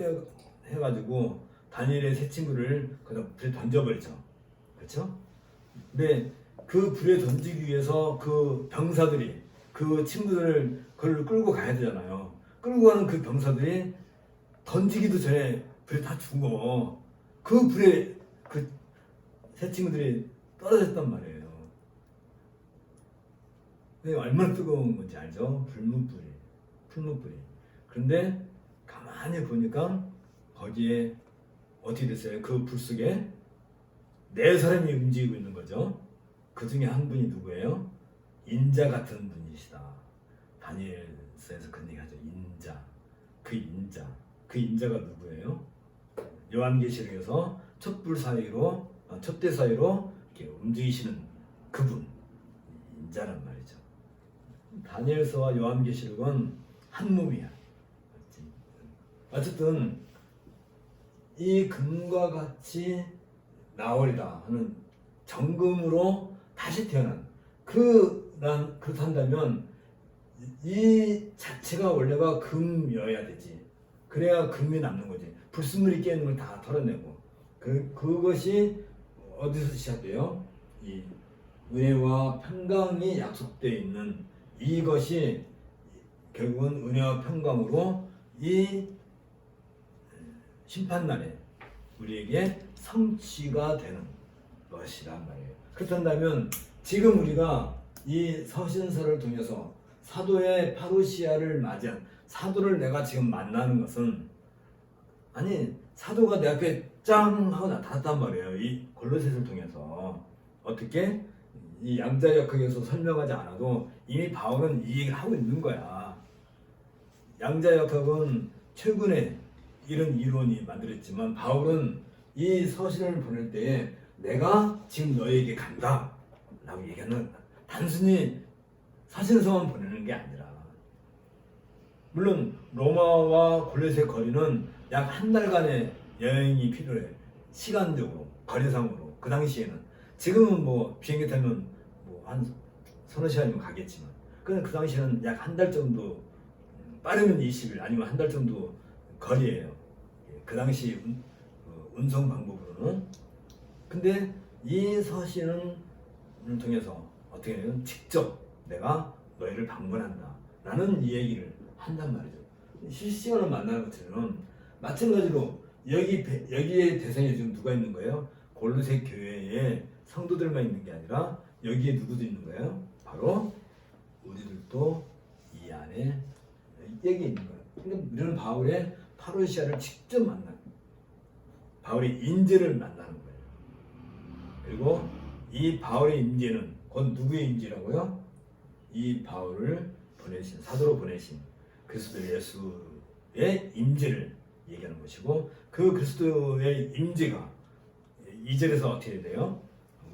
해가지고 다니엘의 세 친구를 그다 불에 던져버리죠. 그렇죠? 근데 그 불에 던지기 위해서 그 병사들이 그 친구들을 그걸 끌고 가야 되잖아요. 끌고 가는 그 병사들이 던지기도 전에 불에 다 죽어. 그 불에 그 세 친구들이 떨어졌단 말이에요. 근데 얼마나 뜨거운 건지 알죠? 풀무불이. 그런데 가만히 보니까 거기에 어떻게 됐어요? 그 불 속에 네 사람이 움직이고 있는 거죠. 그 중에 한 분이 누구예요? 인자 같은 분이시다. 다니엘서에서 그런 얘기하죠. 인자. 그 인자가 누구예요? 요한계시록에서 촛대 사이로 이렇게 움직이시는 그분, 인자란 말이죠. 다니엘서와 요한계시록은 한 몸이야. 어쨌든 이 금과 같이 나오리라 하는 정금으로 다시 태어난 그렇다면 이 자체가 원래가 금이어야 되지. 그래야 금이 남는 거지. 불순물이 깨는 걸 다 털어내고 그것이 어디서 시작돼요? 이 은혜와 평강이 약속되어 있는 이것이 결국은 은혜와 평강으로 이 심판날에 우리에게 성취가 되는 것이란 말이에요. 그렇다면 지금 우리가 이 서신서를 통해서 사도의 파루시아를 맞이한 사도를 내가 지금 만나는 것은 아니 사도가 내 앞에 짱 하고 나타났단 말이에요. 이 골로새서를 통해서 어떻게 이 양자역학에서 설명하지 않아도 이미 바울은 이 얘기를 하고 있는 거야. 양자역학은 최근에 이런 이론이 만들었지만 바울은 이 서신을 보낼 때에 내가 지금 너에게 간다 라고 얘기하는 단순히 서신서만 보내는 게 아니라 물론 로마와 골로새 거리는 약 한 달간의 여행이 필요해. 시간적으로 거리상으로 그 당시에는 지금은 뭐 비행기 타면 뭐 한 서너 시간이면 가겠지만 그 당시에는 약 한 달 정도 빠르면 20일 아니면 한 달 정도 거리예요. 그 당시 운송 방법으로는. 근데 이 서신을 통해서 어떻게 되면 직접 내가 너희를 방문한다 라는 이 얘기를 한단 말이죠. 실시간으로 만나는 것처럼 마찬가지로 여기에 대상에 지금 누가 있는 거예요? 골로새 교회에 성도들만 있는 게 아니라 여기에 누구도 있는 거예요? 바로 우리들도 이 안에 여기 있는 거예요. 그러니까 우리는 바울의 파루시아를 직접 만난 바울의 임재를 만나는 거예요. 그리고 이 바울의 임재는 곧 누구의 임재라고요? 이 바울을 보내신, 사도로 보내신 그리스도 예수의 임재를 얘기하는 것이고, 그 그리스도의 임재가 2절에서 어떻게 돼요?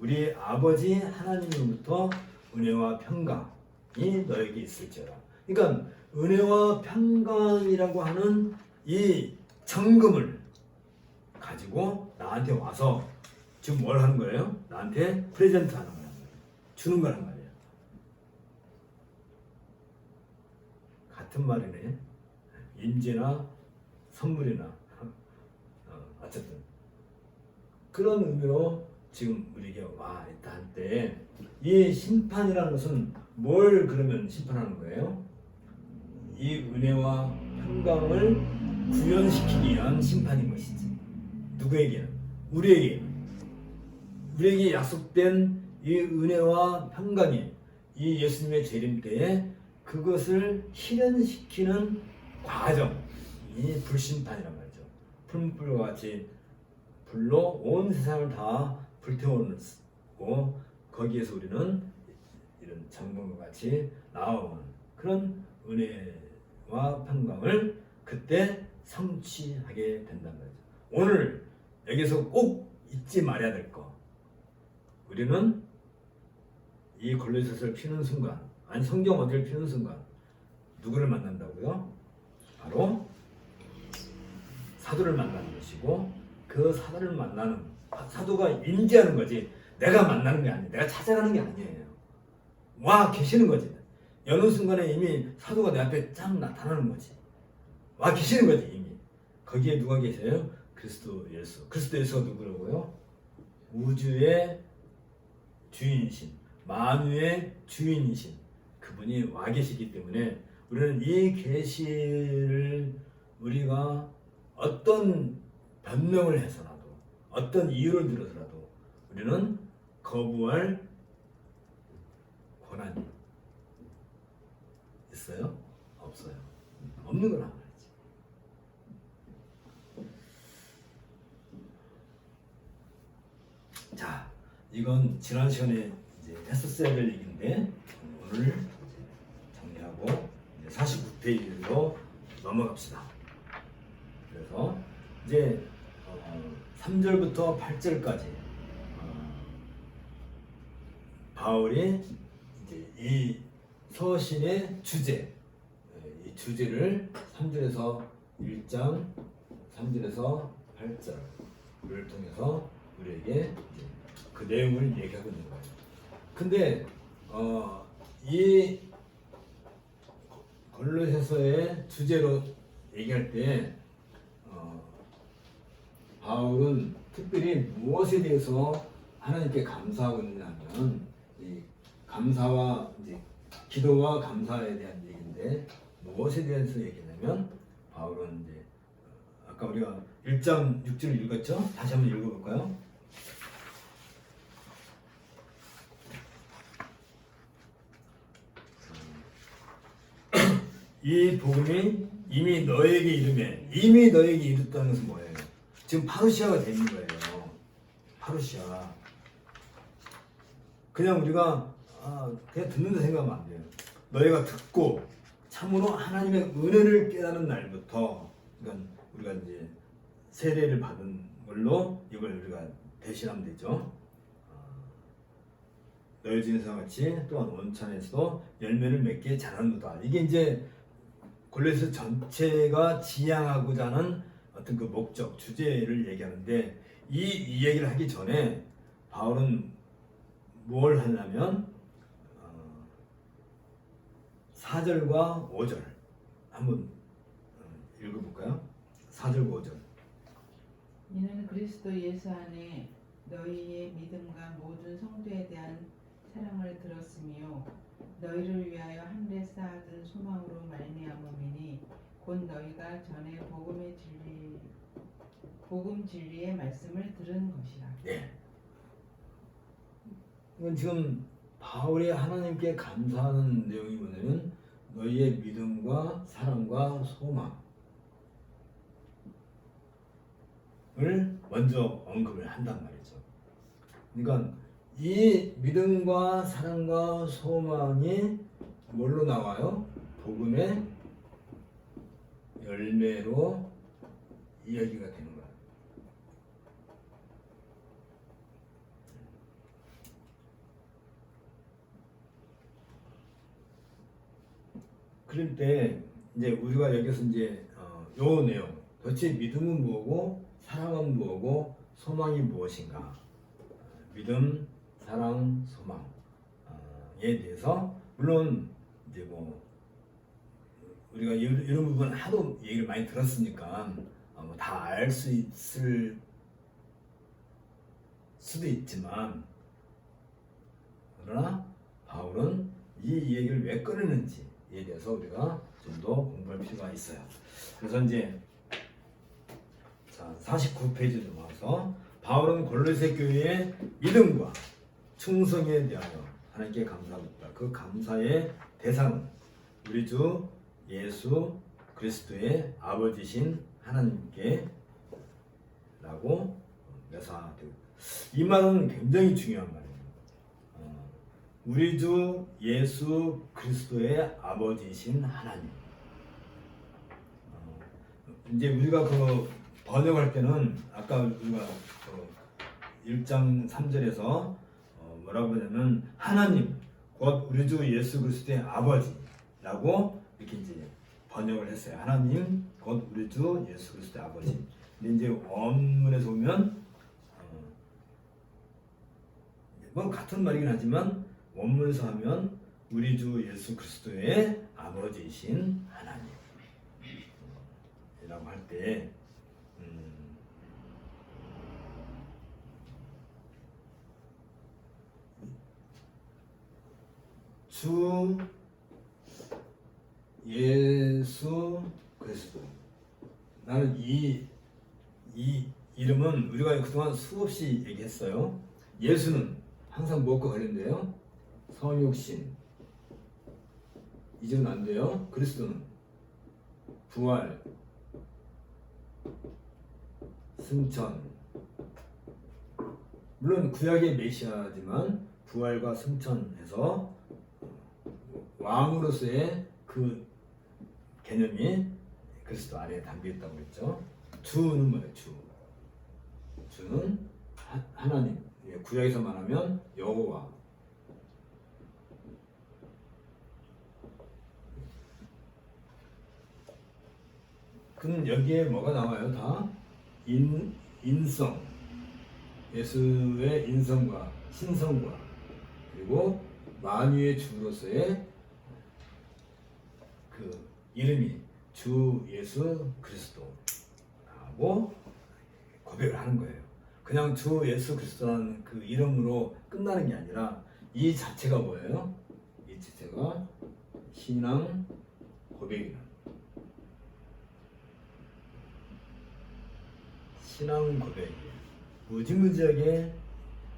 우리 아버지 하나님으로부터 은혜와 평강이 너에게 있을지어다. 그러니까 은혜와 평강이라고 하는 이 정금을 가지고 나한테 와서 지금 뭘 하는 거예요? 나한테 프레젠트 하는 거예요. 주는 거란 말이에요. 같은 말이네. 임재나 선물이나 어쨌든 그런 의미로 지금 우리에게 와 있다 할 때, 이 심판이라는 것은 뭘 그러면 심판하는 거예요? 이 은혜와 평강을 구현시키기 위한 심판인 것이지. 누구에게는? 우리에게 약속된 이 은혜와 평강이 이 예수님의 재림 때에 그것을 실현시키는 과정이 불심판이란 말이죠. 푸른불과 같이 불로 온 세상을 다 불태우고, 거기에서 우리는 이런 정금과 같이 나오는 그런 은혜와 평강을 그때 성취하게 된다는 거죠. 오늘 여기서 꼭 잊지 말아야 될 거, 우리는 이 골로새서를 피는 순간, 아니 성경 어디를 피는 순간 누구를 만난다고요? 바로 사도를 만나는 것이고, 그 사도를 만나는, 사도가 임재하는 거지 내가 만나는 게 아니에요. 내가 찾아가는 게 아니에요. 와 계시는 거지. 여느 순간에 이미 사도가 내 앞에 쫙 나타나는 거지. 와 계시는 거지 이미. 거기에 누가 계세요? 그리스도 예수. 그리스도 예수가 누구라고요? 우주의 주인이신, 만유의 주인이신 그분이 와 계시기 때문에 우리는 이 계시를 우리가 어떤 변명을 해서라도, 어떤 이유를 들어서라도 우리는 거부할 권한이 있어요? 없어요. 없는 거란 말이지. 자, 이건 지난 시간에 이제 했었어야 될 얘기인데 오늘 정리하고 49페이지로 넘어갑시다. 그래서 이제 3절부터 8절까지 바울이 이제 이 서신의 주제, 이 주제를 3절에서 1장, 3절에서 8절을 통해서 우리에게 그 내용을 얘기하고 있는 거예요. 근데 이 골로새서의 주제로 얘기할 때 바울은 특별히 무엇에 대해서 하나님께 감사하고 있냐면, 이 감사와 이제 기도와 감사에 대한 얘기인데, 무엇에 대해서 얘기냐면 바울은 이제 아까 우리가 1장 6절을 읽었죠? 다시 한번 읽어볼까요? 이 복음이 이미 너에게 이르매, 이미 너에게 이르다는 것은 뭐예요? 지금 파루시아가 되는 거예요. 파루시아. 그냥 우리가 그냥 듣는다 생각하면 안 돼요. 너희가 듣고 참으로 하나님의 은혜를 깨닫는 날부터, 그러니까 우리가 이제 세례를 받은 걸로 이걸 우리가 대신하면 되죠. 너희 중에서 같이 또한 원천에서도 열매를 맺게 자라는도다. 이게 이제 골로새 전체가 지향하고자 하는 어떤 그 목적, 주제를 얘기하는데, 이 얘기를 하기 전에 바울은 뭘 하냐면 4절과 5절 한번 읽어볼까요? 4절과 5절. 이는 그리스도 예수 안에 너희의 믿음과 모든 성도에 대한 사랑을 들었으며 너희를 위하여 하늘에 쌓아둔 소망으로 말미암음이니 곧 너희가 전에 복음 진리의 말씀을 들은 것이라. 네. 이건 지금 바울이 하나님께 감사하는 내용이 뭐냐면 너희의 믿음과 사랑과 소망. 먼저 언급을 한단 말이죠. 그러니까 이 믿음과 사랑과 소망이 뭘로 나와요? 복음의 열매로 이야기가 되는 거예요. 그럴 때 이제 우리가 여기서 이제 요 내용, 도대체 믿음은 뭐고 사랑은 뭐고 소망이 무엇인가? 믿음, 사랑, 소망에 대해서 물론 이제 뭐 우리가 이런 부분 하도 얘기를 많이 들었으니까 다 알 수 있을 수도 있지만 그러나 바울은 이 얘기를 왜 꺼내는지에 대해서 우리가 좀 더 공부할 필요가 있어요. 그래서 이제 49페이지 넘어가서 바울은 골로새 교회의 믿음과 충성에 대하여 하나님께 감사하고 있다. 그 감사의 대상은 우리 주 예수 그리스도의 아버지신 하나님께 라고 묘사되고 이 말은 굉장히 중요한 말이에요. 우리 주 예수 그리스도의 아버지신 하나님. 이제 우리가 그 번역할 때는 아까 우리가 그 1장 3절에서 뭐라고 하냐면 하나님 곧 우리 주 예수 그리스도의 아버지라고 이렇게 이제 번역을 했어요. 하나님 곧 우리 주 예수 그리스도의 아버지. 근데 이제 원문에서 보면 뭐 같은 말이긴 하지만 원문에서 하면 우리 주 예수 그리스도의 아버지이신 하나님이라고 할 때 주 예수 그리스도. 나는 이 이름은 우리가 그동안 수없이 얘기했어요. 예수는 항상 무엇과 관련돼요? 성육신. 이제는 안 돼요. 그리스도는 부활, 승천. 물론 구약의 메시아지만 부활과 승천해서 왕으로서의 그 개념이 그리스도 안에 담겨 있다고 했죠. 주는 뭐예요? 주는 하나님. 구약에서 말하면 여호와. 그럼 여기에 뭐가 나와요? 다 인성, 예수의 인성과 신성과 그리고 만유의 주로서의 그 이름이 주 예수 그리스도라고 고백을 하는 거예요. 그냥 주 예수 그리스도라는 그 이름으로 끝나는 게 아니라 이 자체가 뭐예요? 이 자체가 신앙 고백이다. 신앙 고백이에요. 무지무지하게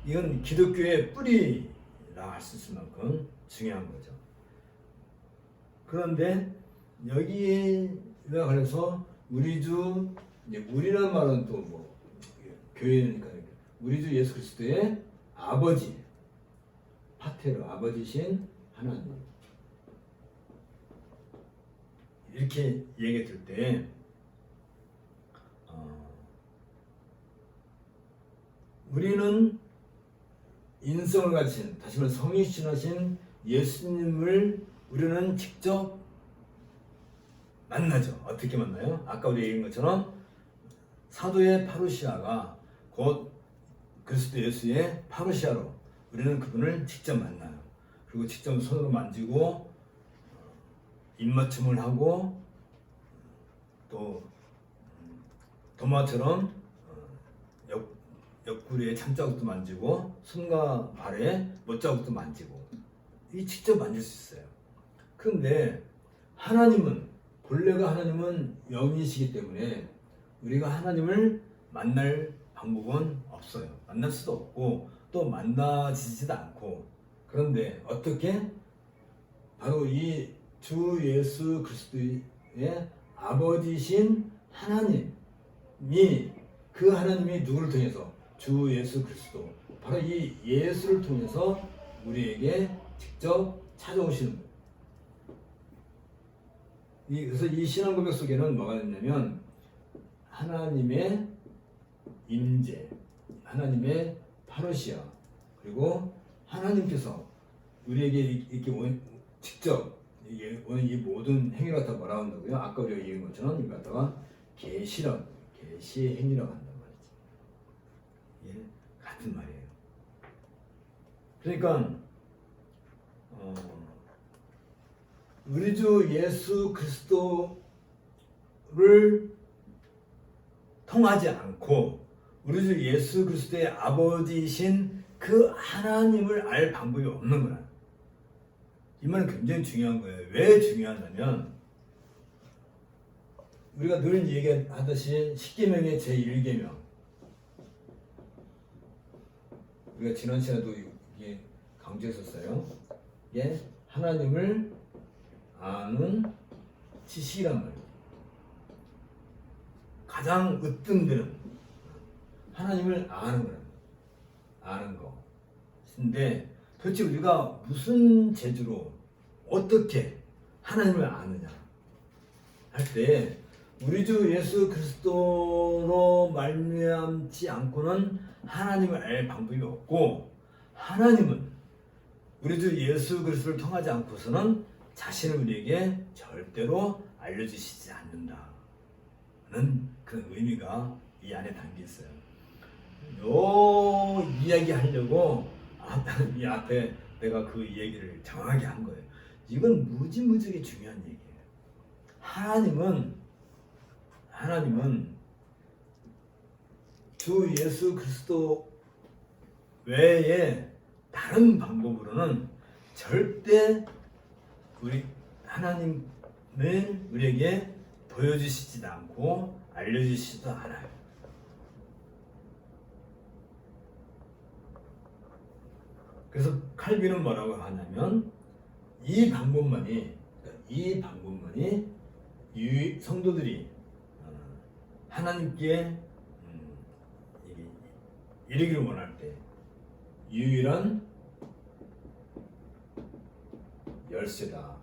이건 기독교의 뿌리라 할 수 있을 만큼 중요한 거죠. 그런데 여기에 관해서 우리 주, 우리란 말은 또 뭐 교회니까 우리 주 예수 그리스도의 아버지, 파테르, 아버지신 하나님. 이렇게 얘기 들 때 우리는 인성을 가진, 다시 말해 성육신하신 예수님을 우리는 직접 만나죠. 어떻게 만나요? 아까 우리 얘기한 것처럼 사도의 파루시아가 곧 그리스도 예수의 파루시아로 우리는 그분을 직접 만나요. 그리고 직접 손으로 만지고 입맞춤을 하고 또 도마처럼 옆구리에 참자국도 만지고 손과 발에 못자국도 만지고 이 직접 만질 수 있어요. 그런데 하나님은 본래가 하나님은 영이시기 때문에 우리가 하나님을 만날 방법은 없어요. 만날 수도 없고 또 만나지지도 않고. 그런데 어떻게? 바로 이 주 예수 그리스도의 아버지신 하나님이 그 하나님이 누구를 통해서? 주 예수 그리스도. 바로 이 예수를 통해서 우리에게 직접 찾아오시는 거예요. 그래서 이 신앙 고백 속에는 뭐가 있냐면 하나님의 임재, 하나님의 파루시아, 그리고 하나님께서 우리에게 이렇게 직접 오늘 이 모든 행위를 갖다 뭐라고 한다고요? 아까 우리가 얘기한 것처럼 이거 갖다가 계시의 행위라고 한단 말이죠. 예, 같은 말이에요. 그러니까 우리 주 예수 그리스도를 통하지 않고 우리 주 예수 그리스도의 아버지이신 그 하나님을 알 방법이 없는 거야. 이 말은 굉장히 중요한 거예요. 왜 중요하냐면 우리가 늘 얘기하듯이 십계명의 제1계명, 우리가 지난 시간에도 이게 강조했었어요. 이게 하나님을 아는 지식이란 말이에요. 가장 으뜸되는 하나님을 아는 거예요. 아는 거. 근데 도대체 우리가 무슨 재주로 어떻게 하나님을 아느냐 할 때 우리 주 예수 그리스도로 말미암지 않고는 하나님을 알 방법이 없고, 하나님은 우리 주 예수 그리스도를 통하지 않고서는 자신을 우리에게 절대로 알려주시지 않는다는 그런 의미가 이 안에 담겨 있어요. 요 이야기 하려고 이 앞에 내가 그 얘기를 정확하게 한 거예요. 이건 무지무지하게 중요한 얘기예요. 하나님은 주 예수 그리스도 외에 다른 방법으로는 절대 우리 하나님을 우리에게 보여주시지도 않고 알려주시지도 않아요. 그래서 칼빈은 뭐라고 하냐면 이 방법만이 성도들이 하나님께 이르기를 원할 때 유일한 열쇠다.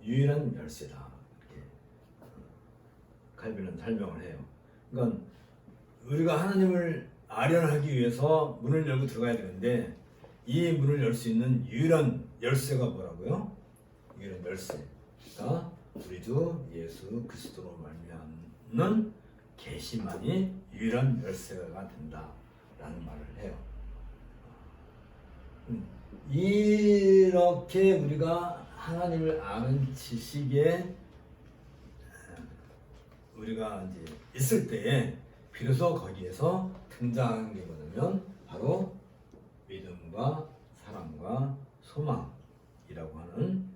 유일한 열쇠다. 이렇게 칼빈은 설명을 해요. 그러니까 우리가 하나님을 아련하기 위해서 문을 열고 들어가야 되는데 이 문을 열 수 있는 유일한 열쇠가 뭐라고요? 유일한 열쇠가 우리 주 예수 그리스도로 말미암는 계시만이 유일한 열쇠가 된다라는 말을 해요. 이렇게 우리가 하나님을 아는 지식에 우리가 이제 있을 때에 비로소 거기에서 등장하는 게 뭐냐면 바로 믿음과 사랑과 소망이라고 하는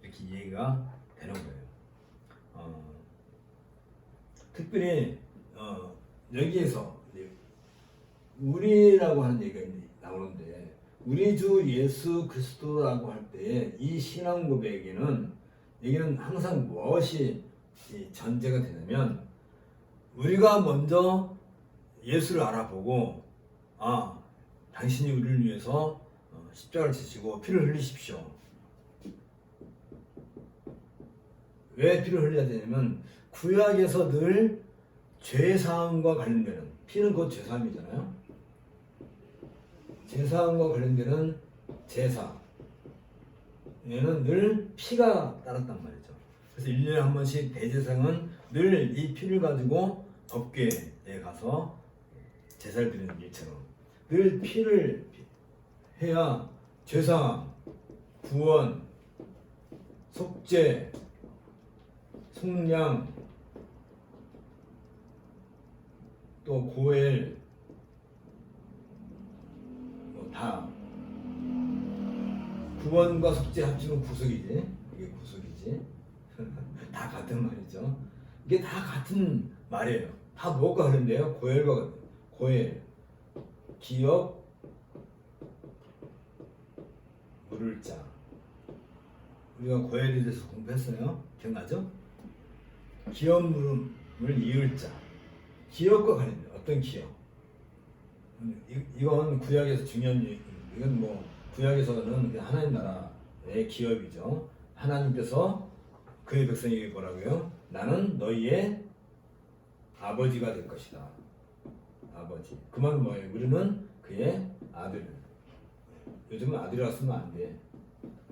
이렇게 이해가 되는 거예요. 특별히 여기에서 우리라고 하는 얘기가 나오는데 우리 주 예수 그리스도라고 할 때 이 신앙 고백에는 여기는 항상 무엇이 전제가 되냐면 우리가 먼저 예수를 알아보고 당신이 우리를 위해서 십자가를 지시고 피를 흘리십시오. 왜 피를 흘려야 되냐면 구약에서 늘 죄사함과 관련되는 피는 곧 죄사함이잖아요. 죄사함과 관련되는 제사 얘는 늘 피가 따랐단 말이죠. 그래서 1년에 한 번씩 대제사장은 늘 이 피를 가지고 법궤에 가서 제사를 드리는 일처럼 늘 피를 해야 죄사함, 구원, 속죄, 속량, 또 고엘 다 구원과 속죄 합치면 구속이지. 이게 구속이지. 다 같은 말이죠. 이게 다 같은 말이에요. 다 뭐가 다른데요? 고엘과 같은. 고엘, 기업, 물을 자. 우리가 고엘에 대해서 공부했어요. 기억나죠? 기업 물음 이을 자. 기업과 관련된 어떤 기업? 이건 구약에서 중요한 이건 뭐 구약에서는 하나님 나라의 기업이죠. 하나님께서 그의 백성에게 뭐라고요? 나는 너희의 아버지가 될 것이다. 아버지. 그 말은 뭐예요? 우리는 그의 아들. 요즘은 아들이라 쓰면 안 돼.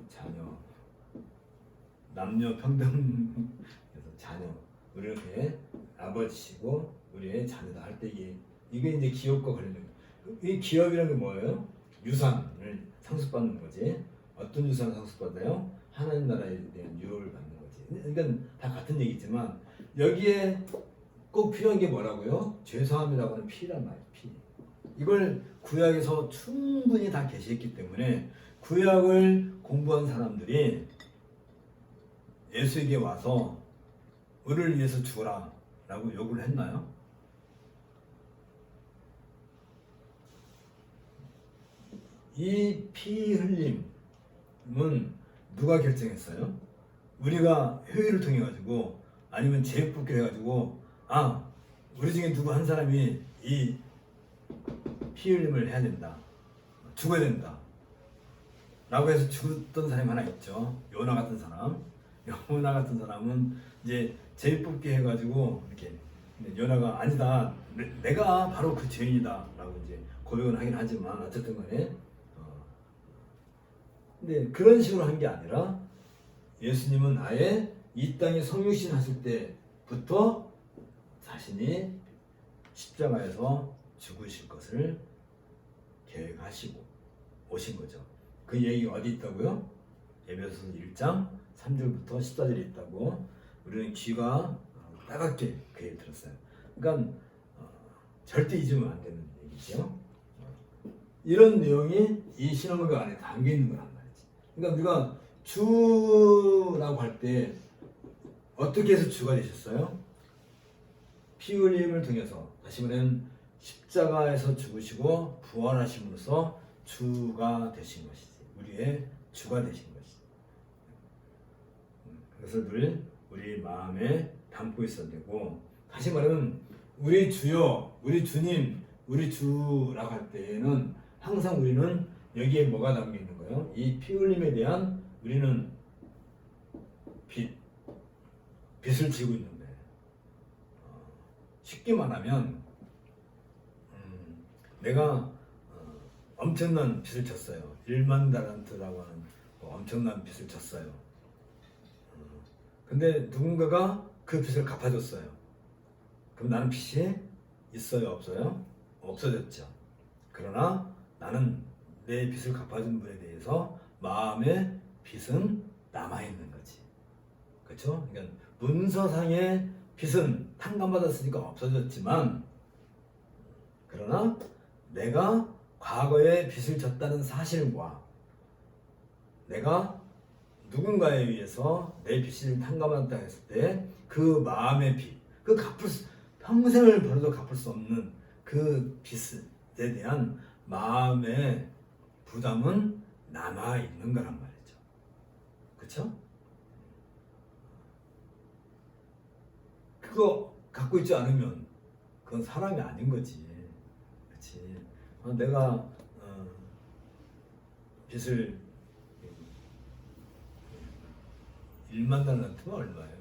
자녀. 남녀 평등에서 자녀. 우리는 그의 아버지시고 우리의 자녀다 할 때 이게 이제 기업과 관련된 거예요. 이 기업이라는 게 뭐예요? 유산을 상속받는 거지. 어떤 유산을 상속받아요? 하나님 나라에 대한 유업을 받는 거지. 그러니까 다 같은 얘기지만 여기에 꼭 필요한 게 뭐라고요? 죄사함이라고 하는 피란 말이에요. 피. 이걸 구약에서 충분히 다 계시했기 때문에 구약을 공부한 사람들이 예수에게 와서 우리를 위해서 죽어라 라고 요구를 했나요? 이 피 흘림은 누가 결정했어요? 우리가 회의를 통해 가지고 아니면 제육볶이를 해가지고 우리 중에 누구 한 사람이 이 피 흘림을 해야 된다, 죽어야 된다 라고 해서 죽었던 사람이 하나 있죠. 요나 같은 사람. 요나 같은 사람은 이제 제육볶이 해가지고 이렇게 요나가 아니다, 내가 바로 그 죄인이다 라고 이제 고백은 하긴 하지만 어쨌든 간에 근데 그런 식으로 한 게 아니라 예수님은 아예 이 땅에 성육신 하실 때부터 자신이 십자가에서 죽으실 것을 계획하시고 오신 거죠. 그 얘기가 어디 있다고요? 에베소서 1장 3절부터 14절에 있다고 우리는 귀가 따갑게 그 얘기 들었어요. 그러니까 절대 잊으면 안 되는 얘기죠. 이런 내용이 이 신앙고백 안에 담겨 있는 거란 말이지. 그러니까 우리가 주라고 할 때 어떻게 해서 주가 되셨어요? 피 흘림을 통해서, 다시 말하면 십자가에서 죽으시고 부활하심으로써 주가 되신 것이지. 우리의 주가 되신 것이지. 그래서 늘 우리 마음에 담고 있어야 되고, 다시 말하면 우리 주여, 우리 주님, 우리 주라고 할 때에는 항상 우리는 여기에 뭐가 담겨 있는 거예요? 이 피 흘림에 대한 우리는 빚을 지고 있는데, 쉽게 말하면 내가 엄청난 빚을 졌어요. 1만 달란트라고 하는 엄청난 빚을 졌어요. 근데 누군가가 그 빚을 갚아줬어요. 그럼 나는 빚이 있어요, 없어요? 없어졌죠. 그러나 나는 내 빚을 갚아준 분에 대해서 마음의 빚은 남아있는 거지. 그렇죠? 그러니까 문서상의 빚은 탕감받았으니까 없어졌지만, 그러나 내가 과거에 빚을 졌다는 사실과 내가 누군가에 의해서 내 빚을 탕감받았다 했을 때 그 마음의 빚, 그 평생을 벌어도 갚을 수 없는 그 빚에 대한 마음의 부담은 남아 있는 거란 말이죠. 그렇죠? 그거 갖고 있지 않으면 그건 사람이 아닌 거지. 그렇지? 내가 빚을 1만 달란트가 얼마예요?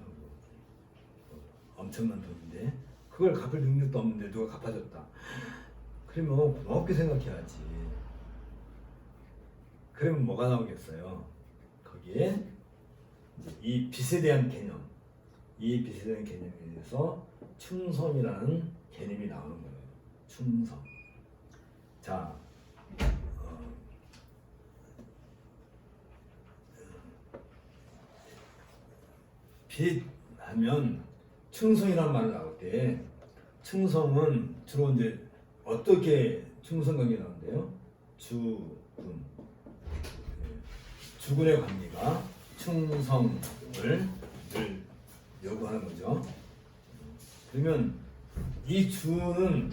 엄청난 돈인데 그걸 갚을 능력도 없는데 누가 갚아줬다. 그러면 고맙게 생각해야지. 그러면 뭐가 나오겠어요? 거기에 이 빚에 대한 개념, 이 빚에 대한 개념에 대해서 충성이라는 개념이 나오는 거예요. 충성. 자, 빚 하면 충성이라는 말을 나올 때, 충성은 주로 이제 어떻게 충성 관계 나오는데요? 주군, 주군의 관계가 충성을 늘 요구하는 거죠. 그러면 이 주군,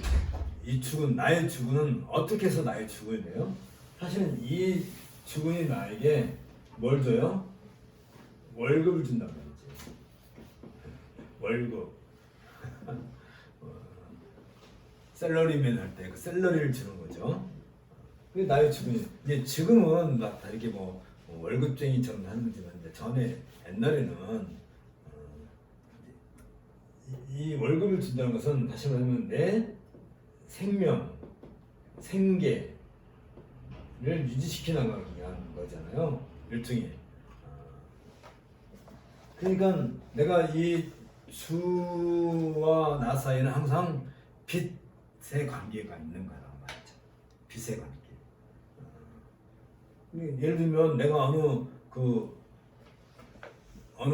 나의 주군은 어떻게 해서 나의 주군이 돼요? 사실은 이 주군이 나에게 뭘 줘요? 월급을 준단 말이지. 월급. 셀러리맨 할 때 그 셀러리를 주는 거죠. 그게 나의 주군이. 이제 지금은 막 다 이렇게 뭐 월급쟁이처럼 하는 거지만 이제 전에 옛날에는 이 월급을 준다는 것은 다시 말하면 내 생명, 생계를 유지시켜 나가기 위한 거잖아요. 일종의. 그러니까 내가 이 주와 나 사이에는 항상 빚의 관계가 있는 거란 말이죠. 빚의 관계. 예를 들면 내가 어느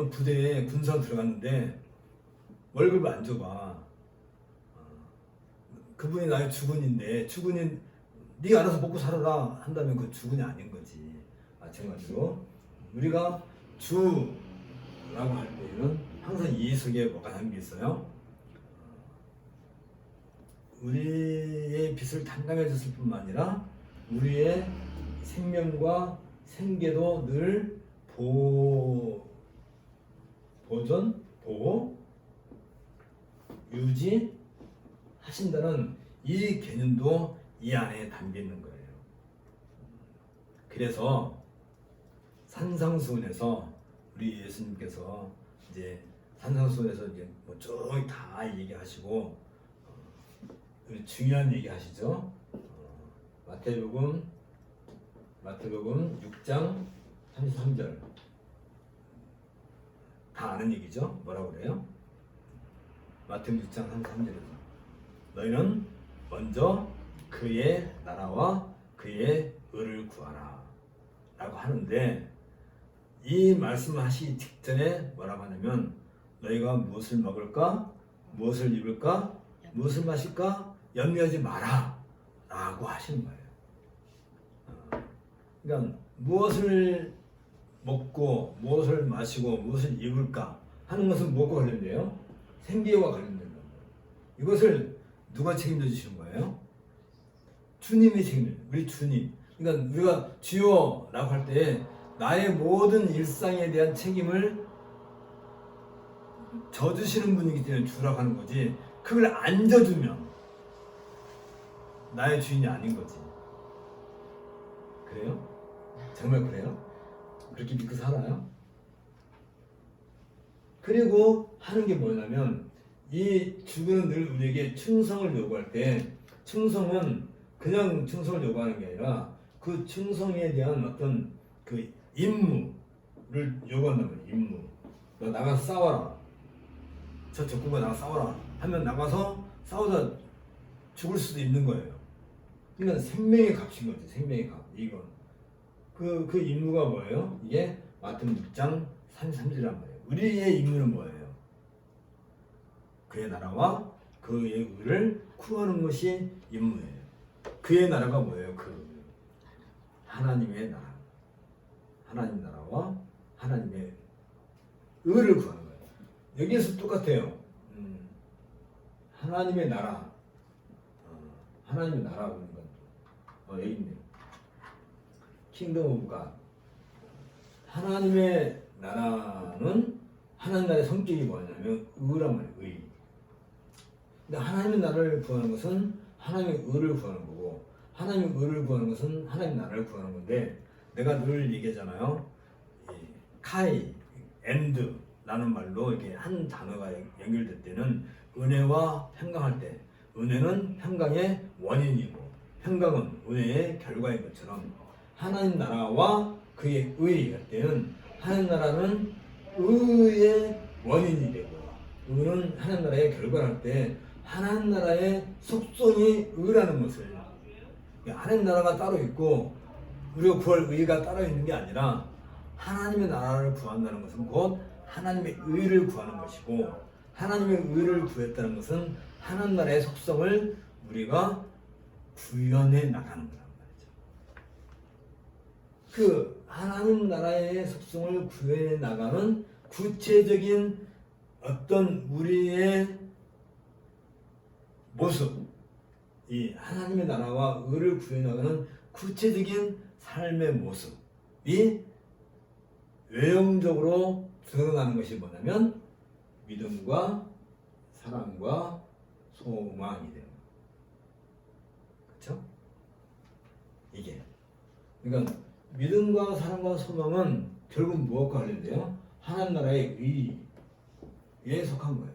부대에 군사로 들어갔는데 월급을 안 줘봐. 그분이 나의 주군인데 주군인 네가 알아서 먹고 살아라 한다면 그 주군이 아닌 거지. 마찬가지로 우리가 주라고 할 때는 항상 이 속에 뭐가 담겨 있어요. 우리의 빚을 담당해 줬을 뿐만 아니라 우리의 생명과 생계도 늘 보존, 보호, 유지하신다는 이 개념도 이 안에 담겨 있는 거예요. 그래서 산상수훈에서 우리 예수님께서 이제 산상수훈에서 이제 뭐 쭉 다 얘기하시고 중요한 얘기 하시죠. 마태복음 6장 33절 다 아는 얘기죠. 뭐라고 그래요? 마태복음 6장 33절에서 너희는 먼저 그의 나라와 그의 의를 구하라 라고 하는데 이 말씀을 하시기 직전에 뭐라고 하냐면 너희가 무엇을 먹을까? 무엇을 입을까? 무엇을 마실까? 염려하지 마라 라고 하시는 거예요. 그러니까 무엇을 먹고 무엇을 마시고 무엇을 입을까 하는 것은 무엇과 관련돼요? 생계와 관련된 겁니다. 이것을 누가 책임져 주시는 거예요? 주님이 책임져요. 우리 주님. 그러니까 우리가 주여라고 할 때 나의 모든 일상에 대한 책임을 져주시는 분이기 때문에 주라고 하는 거지. 그걸 안 져주면 나의 주인이 아닌 거지. 그래요? 정말 그래요? 그렇게 믿고 살아요? 그리고 하는 게 뭐냐면 이 주는 늘 우리에게 충성을 요구할 때 충성은 그냥 충성을 요구하는 게 아니라 그 충성에 대한 어떤 그 임무를 요구한단 말이에요. 임무. 너 나가서 싸워라. 저 적군과 나가서 싸워라 하면 나가서 싸우다 죽을 수도 있는 거예요. 그러니까 생명의 값인 거죠. 생명의 값. 이건 그 임무가 뭐예요? 이게 마태복음 6장 33절이란 말이에요. 우리의 임무는 뭐예요? 그의 나라와 그의 의를 구하는 것이 임무예요. 그의 나라가 뭐예요? 그 하나님의 나라. 하나님 나라와 하나님의 의를 구하는 거예요. 여기에서 똑같아요. 하나님의 나라. 하나님의 나라 그러는 건 여기 있네요. 킹덤 오브 갓. 하나님의 나라는 하나님 나라의 성격이 뭐냐면 의란 말이에요. 의. 근데 하나님의 나라를 구하는 것은 하나님의 의를 구하는 거고 하나님의 의를 구하는 것은 하나님의 나라를 구하는 건데 내가 늘 얘기하잖아요. 카이, 엔드라는 말로 이렇게 한 단어가 연결될 때는 은혜와 평강할 때 은혜는 평강의 원인이고 평강은 은혜의 결과인 것처럼 하나님 나라와 그의 의할 때는 하나님 나라는 의의 원인이 되고 의는 하나님 나라의 결과를 할 때 하나님 나라의 속성이 의라는 것을 하나님 나라가 따로 있고 우리가 구할 의가 따로 있는 게 아니라 하나님의 나라를 구한다는 것은 곧 하나님의 의를 구하는 것이고 하나님의 의를 구했다는 것은 하나님 나라의 속성을 우리가 구현해 나가는 거란 말이죠. 그 하나님 나라의 속성을 구현해 나가는 구체적인 어떤 우리의 모습, 이 하나님의 나라와 의를 구해 나가는 구체적인 삶의 모습이 외형적으로 드러나는 것이 뭐냐면 믿음과 사랑과 소망이 돼요. 그렇죠? 이게 그러니까 믿음과 사랑과 소망은 결국 무엇과 관련돼요? 하나님 나라의 의에 속한 거예요.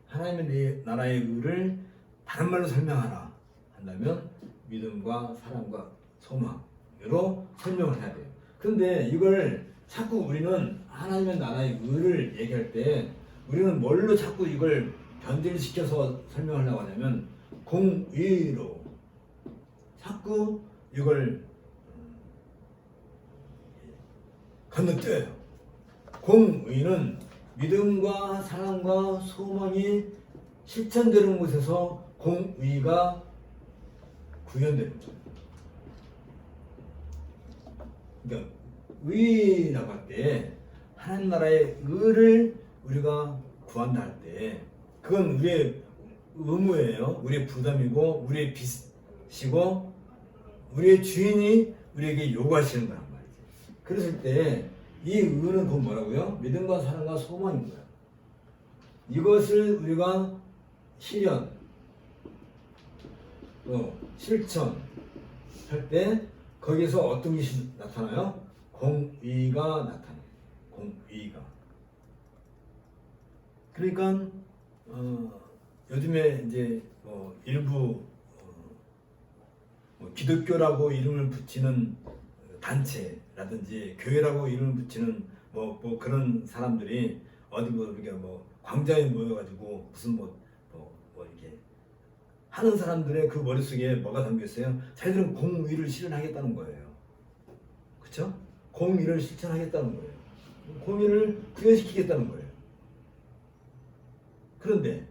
하나님의 나라의 의를 다른 말로 설명하라 한다면 믿음과 사랑과 소망으로 설명을 해야 돼요. 그런데 이걸 자꾸 우리는 하나님의 나라의 의를 얘기할 때 우리는 뭘로 자꾸 이걸 변질시켜서 설명하려고 하냐면 공의로 자꾸 이걸 건너뛰어요. 공의는 믿음과 사랑과 소망이 실천되는 곳에서 공의가 구현되는 거예요. 그러니까 의라고 할 때 하나님 나라의 의를 우리가 구한다 할 때 그건 우리의 의무예요. 우리의 부담이고 우리의 빚이고 우리의 주인이 우리에게 요구하시는 거란 말이지. 그랬을 때 이 의는 곧 뭐라고요? 믿음과 사랑과 소망인 거야. 이것을 우리가 실현, 실천할 때 거기서 어떤 것이 나타나요? 공의가 나타나요. 공의가. 그러니까 요즘에 이제 일부 기독교라고 이름을 붙이는 단체라든지 교회라고 이름을 붙이는 뭐 그런 사람들이 어디 이렇게 광장에 모여가지고 무슨 이렇게 하는 사람들의 그 머릿속에 뭐가 담겨 있어요? 자기들은 공의를 실현하겠다는 거예요. 그렇죠? 공의를 실천하겠다는 거예요. 공의를 구현시키겠다는 거예요. 그런데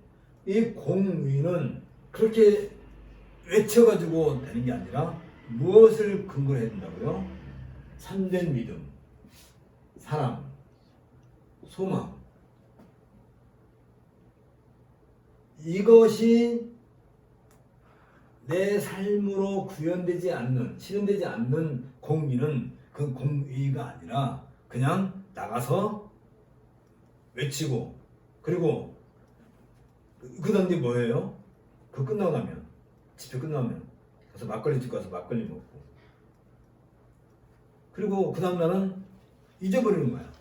이 공의는 그렇게 외쳐가지고 되는 게 아니라 무엇을 근거로 해야 된다고요? 참된 믿음, 사랑, 소망. 이것이 내 삶으로 구현되지 않는, 실현되지 않는 공의는 그 공의가 아니라 그냥 나가서 외치고 그리고 그 다음에 뭐예요? 그 끝나고 나면 집회 끝나면 가서 막걸리 집 가서 막걸리 먹고 그리고 그 다음 날은 잊어버리는 거야.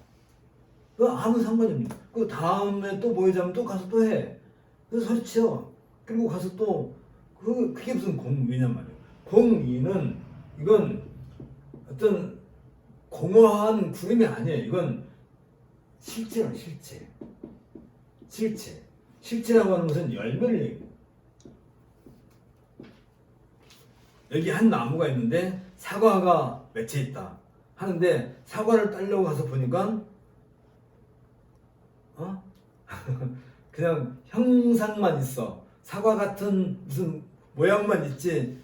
그 아무 상관이 없는 거야. 그 다음에 또 모이자면 또 가서 또 해. 그래서 소리쳐. 그리고 가서 또 그게 무슨 공의냔 말이야. 공의는 이건 어떤 공허한 구름이 아니에요. 이건 실제로 실체. 실체라고 하는 것은 열매를 얘기해요. 여기 한 나무가 있는데 사과가 맺혀 있다 하는데 사과를 따려고 가서 보니까 그냥 형상만 있어. 사과 같은 무슨 모양만 있지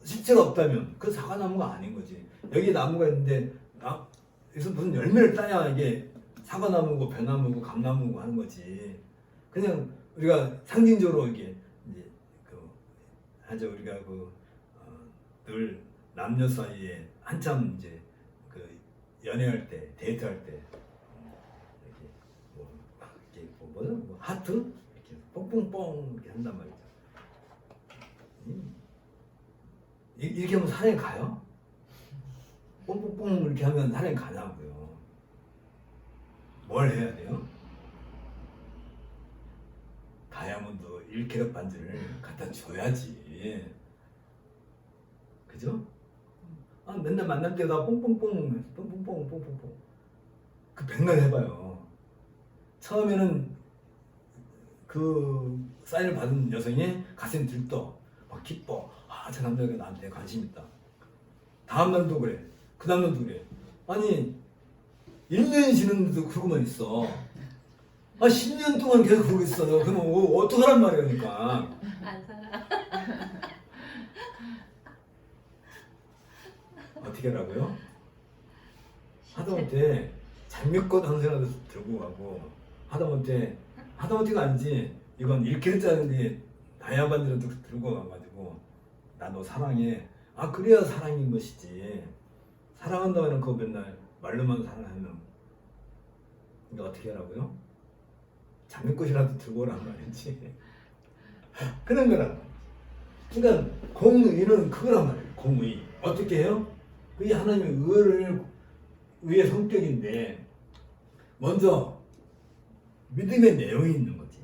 실체가 없다면 그 사과나무가 아닌 거지. 여기 나무가 있는데 여기서 무슨 열매를 따야 이게 사과나무고 배나무고 감나무고 하는 거지. 그냥 우리가 상징적으로 이게 이제 하죠. 우리가 늘 남녀 사이에 한참 이제 연애할 때 데이트할 때 이렇게 하트 이렇게 뽕뽕뽕 이렇게 한단 말이죠. 이렇게 하면 사랑이 가요? 뽕뽕뽕 이렇게 하면 사랑이 가냐고요. 뭘 해야 돼요? 다이아몬드 1캐럿 반지를 갖다 줘야지. 그죠? 맨날 만날 때다 뽕뽕뽕 그 백날 해봐요. 처음에는 그 사인을 받은 여성이 가슴이 들떠 막 기뻐. 저 남자가 나한테 관심 있다. 다음 날도 그래. 그 다음 날도 그래. 아니 1년이 지났는데도 그러고만 있어. 10년 동안 계속 그러고 있어요. 그럼 어떡하란 말이야. 그러니까 안 살아. 어떻게 하라고요? 하다못해 장미꽃 한 세라도 들고 가고 하다못해가 아니지. 이건 1kg짜리 다이아반지라도 들고 가가지고 나 너 사랑해. 그래야 사랑인 것이지. 사랑한다면 그거 맨날 말로만 사랑하면 근데 어떻게 하라고요? 장미꽃이라도 들고 오란 말이지. 그런 거란 말이지. 그러니까 공의는 그거란 말이에요. 공의. 어떻게 해요? 그게 하나님의 의의 성격인데 먼저 믿음의 내용이 있는 거지.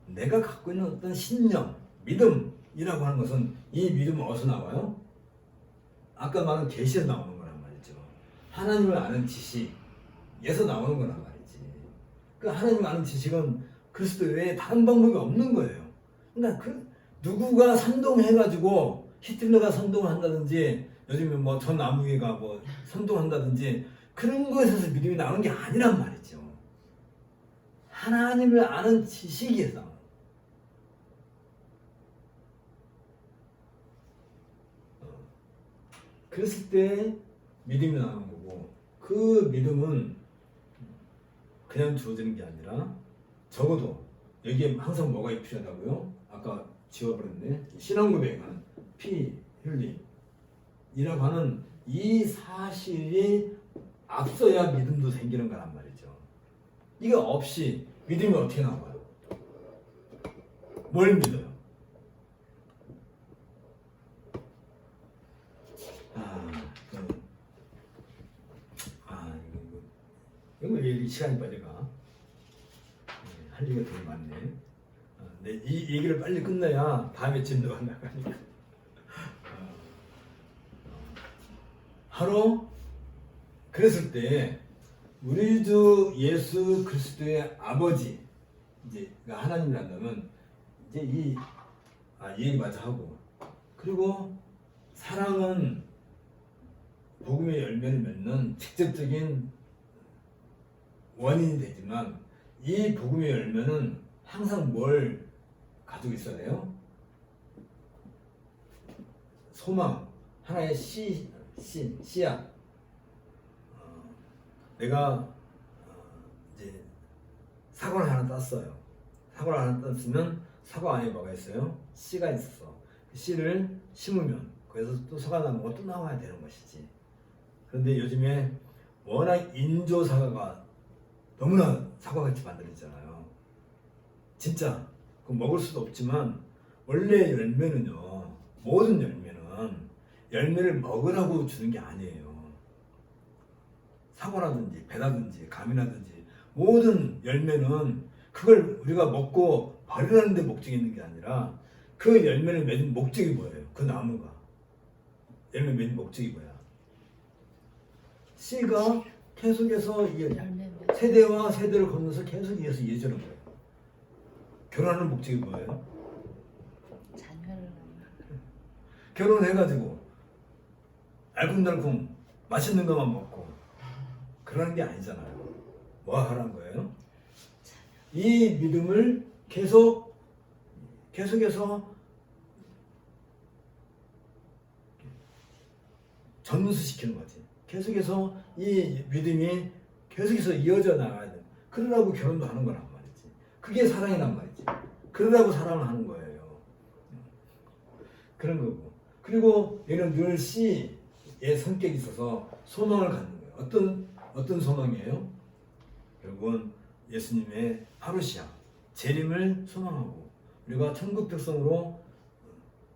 내가 갖고 있는 어떤 신념, 믿음이라고 하는 것은 이 믿음은 어디서 나와요? 아까 말한 계시에서 나오는 거란 말이죠. 하나님을 아는 지식에서 나오는 거란 말이지. 그 하나님을 아는 지식은 그리스도 외에 다른 방법이 없는 거예요. 그러니까 누구가 선동해가지고 히틀러가 선동을 한다든지 요즘에 뭐 전 아무개가 뭐 선동한다든지 그런 것에서 믿음이 나오는 게 아니란 말이죠. 하나님을 아는 지식에서 그랬을 때 믿음이 나오는 거고 그 믿음은 그냥 주어지는 게 아니라 적어도 여기에 항상 뭐가 필요하다고요? 아까 지워버렸네. 신앙고백은 피, 흘림이라고 하는 이 사실이 앞서야 믿음도 생기는 거란 말이죠. 이거 없이 믿음이 어떻게 나와요? 뭘 믿어요? 이거 왜 시간이 빨리 가? 할 얘기가 되게 많네. 이 얘기를 빨리 끝내야 다음에 진도가 나가니까. 바로 그랬을 때 우리 주 예수 그리스도의 아버지 이제 하나님이란다면 이제 이 얘기 마저 하고 그리고 사랑은 복음의 열매를 맺는 직접적인 원인이 되지만 이 복음의 열매는 항상 뭘 가지고 있어야 돼요? 소망, 하나의 씨앗. 내가 이제 사과를 하나 땄어요. 사과를 하나 땄으면 사과 안에 뭐가 있어요? 씨가 있었어. 그 씨를 심으면 거기서 또 사과나무가 또 나와야 되는 것이지. 그런데 요즘에 워낙 인조 사과가 너무나 사과같이 만들어지잖아요. 진짜 먹을 수도 없지만 원래 열매는요. 모든 열매를 먹으라고 주는 게 아니에요. 사과라든지 배라든지 감이라든지 모든 열매는 그걸 우리가 먹고 버리라는 데 목적이 있는 게 아니라 그 열매를 맺은 목적이 뭐예요? 그 나무가 열매 맺은 목적이 뭐야? 씨가 계속해서 세대와 세대를 건너서 계속 이어서 이어지는 거예요. 결혼하는 목적이 뭐예요? 자녀를 결혼해가지고 알콩달콩 맛있는 것만 먹고 그러는 게 아니잖아요. 뭐 하라는 거예요? 이 믿음을 계속해서 전수시키는 거지. 계속해서 이 믿음이 계속해서 이어져 나가야 돼. 그러라고 결혼도 하는 거란 말이지. 그게 사랑이란 말이지. 그러라고 사랑을 하는 거예요. 그런 거고. 그리고 얘는 늘 씨의 성격이 있어서 소망을 갖는 거예요. 어떤 소망이에요? 결국은 예수님의 파루시아, 재림을 소망하고 우리가 천국 백성으로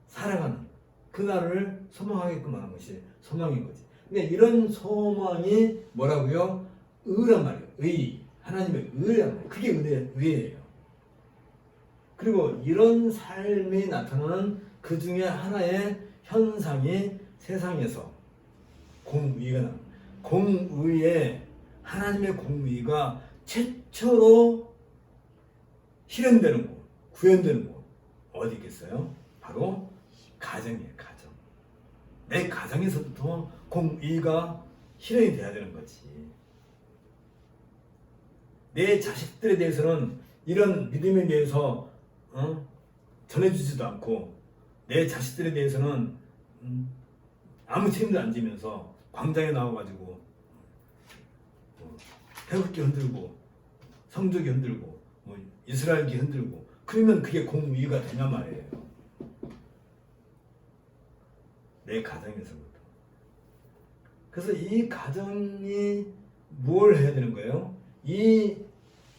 살아가는 그날을 소망하게끔 하는 것이 소망인 거지. 그러니까 이런 소망이 뭐라고요? 의란 말이에요. 의. 하나님의 의란 말이에요. 그게 의예요. 그리고 이런 삶이 나타나는 그 중에 하나의 현상이 세상에서 공의가 나옵니다. 공의에 하나님의 공의가 최초로 실현되는 곳, 구현되는 곳 어디 있겠어요? 바로 가정이에요. 가정. 내 가정에서부터 공의가 실현이 돼야 되는 거지. 내 자식들에 대해서는 이런 믿음에 대해서 전해주지도 않고 내 자식들에 대해서는 아무 책임도 안 지면서 광장에 나와가지고 태극기 흔들고 성조기 흔들고 뭐 이스라엘기 흔들고 그러면 그게 공의가 되냐 말이에요. 내 가정에서부터. 그래서 이 가정이 뭘 해야 되는 거예요? 이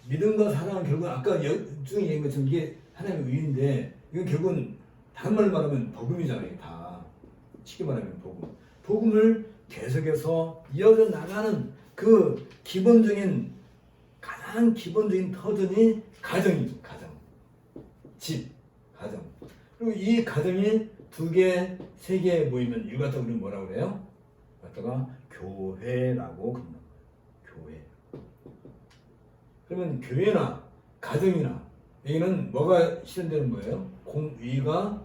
믿음과 사랑은 결국은 아까 쭉 얘기한 것처럼 이게 하나님의 의인데 이건 결국은 다른 말로 말하면 복음이잖아요. 다 쉽게 말하면 복음. 복음을 계속해서 이어져 나가는 그 기본적인 가장 기본적인 터전이 가정이죠. 가정. 집. 가정. 그리고 이 가정이 2개, 3개 모이면 이거 갖다가 우리는 뭐라고 그래요? 갖다가 교회라고 그런단 말이에요. 교회. 그러면 교회나 가정이나 여기는 뭐가 실현되는 거예요? 공의가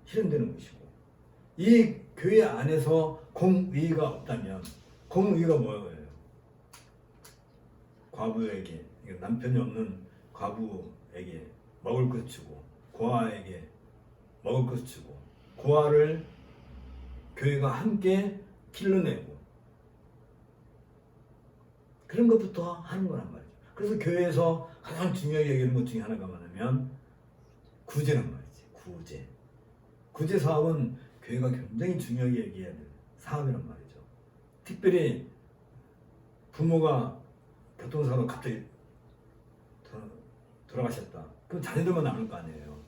실현되는 것이고 이 교회 안에서 공의가 없다면 공의가 뭐예요? 과부에게 남편이 없는 과부에게 먹을 것 주고 고아에게 먹을 것 주고 고아를 교회가 함께 길러내고 그런 것부터 하는 거란 말이죠. 그래서 교회에서 가장 중요하게 여기는 것 중에 하나가 뭐냐면 구제란 말이지. 구제. 구제 사업은 교회가 굉장히 중요하게 얘기해야 될 사업이란 말이죠. 특별히 부모가 교통사고로 갑자기 돌아가셨다. 그럼 자녀들만 남을 거 아니에요.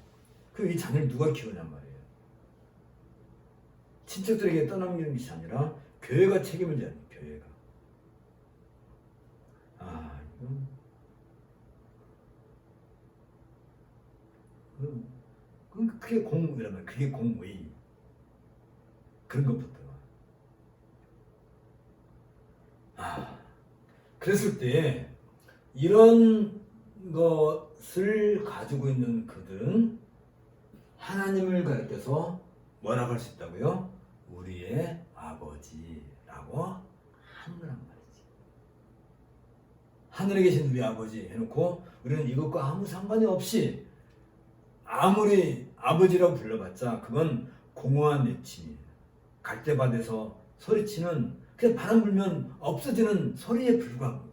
그럼 이 자녀를 누가 키우냔 말이에요. 친척들에게 떠넘기는 것이 아니라 교회가 책임을 져야 돼요. 교회가. 그게 공의란 말이에요. 그게 공의. 그런 것부터. 그랬을 때 이런 것을 가지고 있는 그들은 하나님을 가리켜서 뭐라고 할 수 있다고요? 우리의 아버지라고 하는 거란 말이지. 하늘에 계신 우리 아버지 해놓고 우리는 이것과 아무 상관이 없이 아무리 아버지라고 불러봤자 그건 공허한 외침이에요. 갈대밭에서 소리치는 그냥 바람 불면 없어지는 소리에 불과하고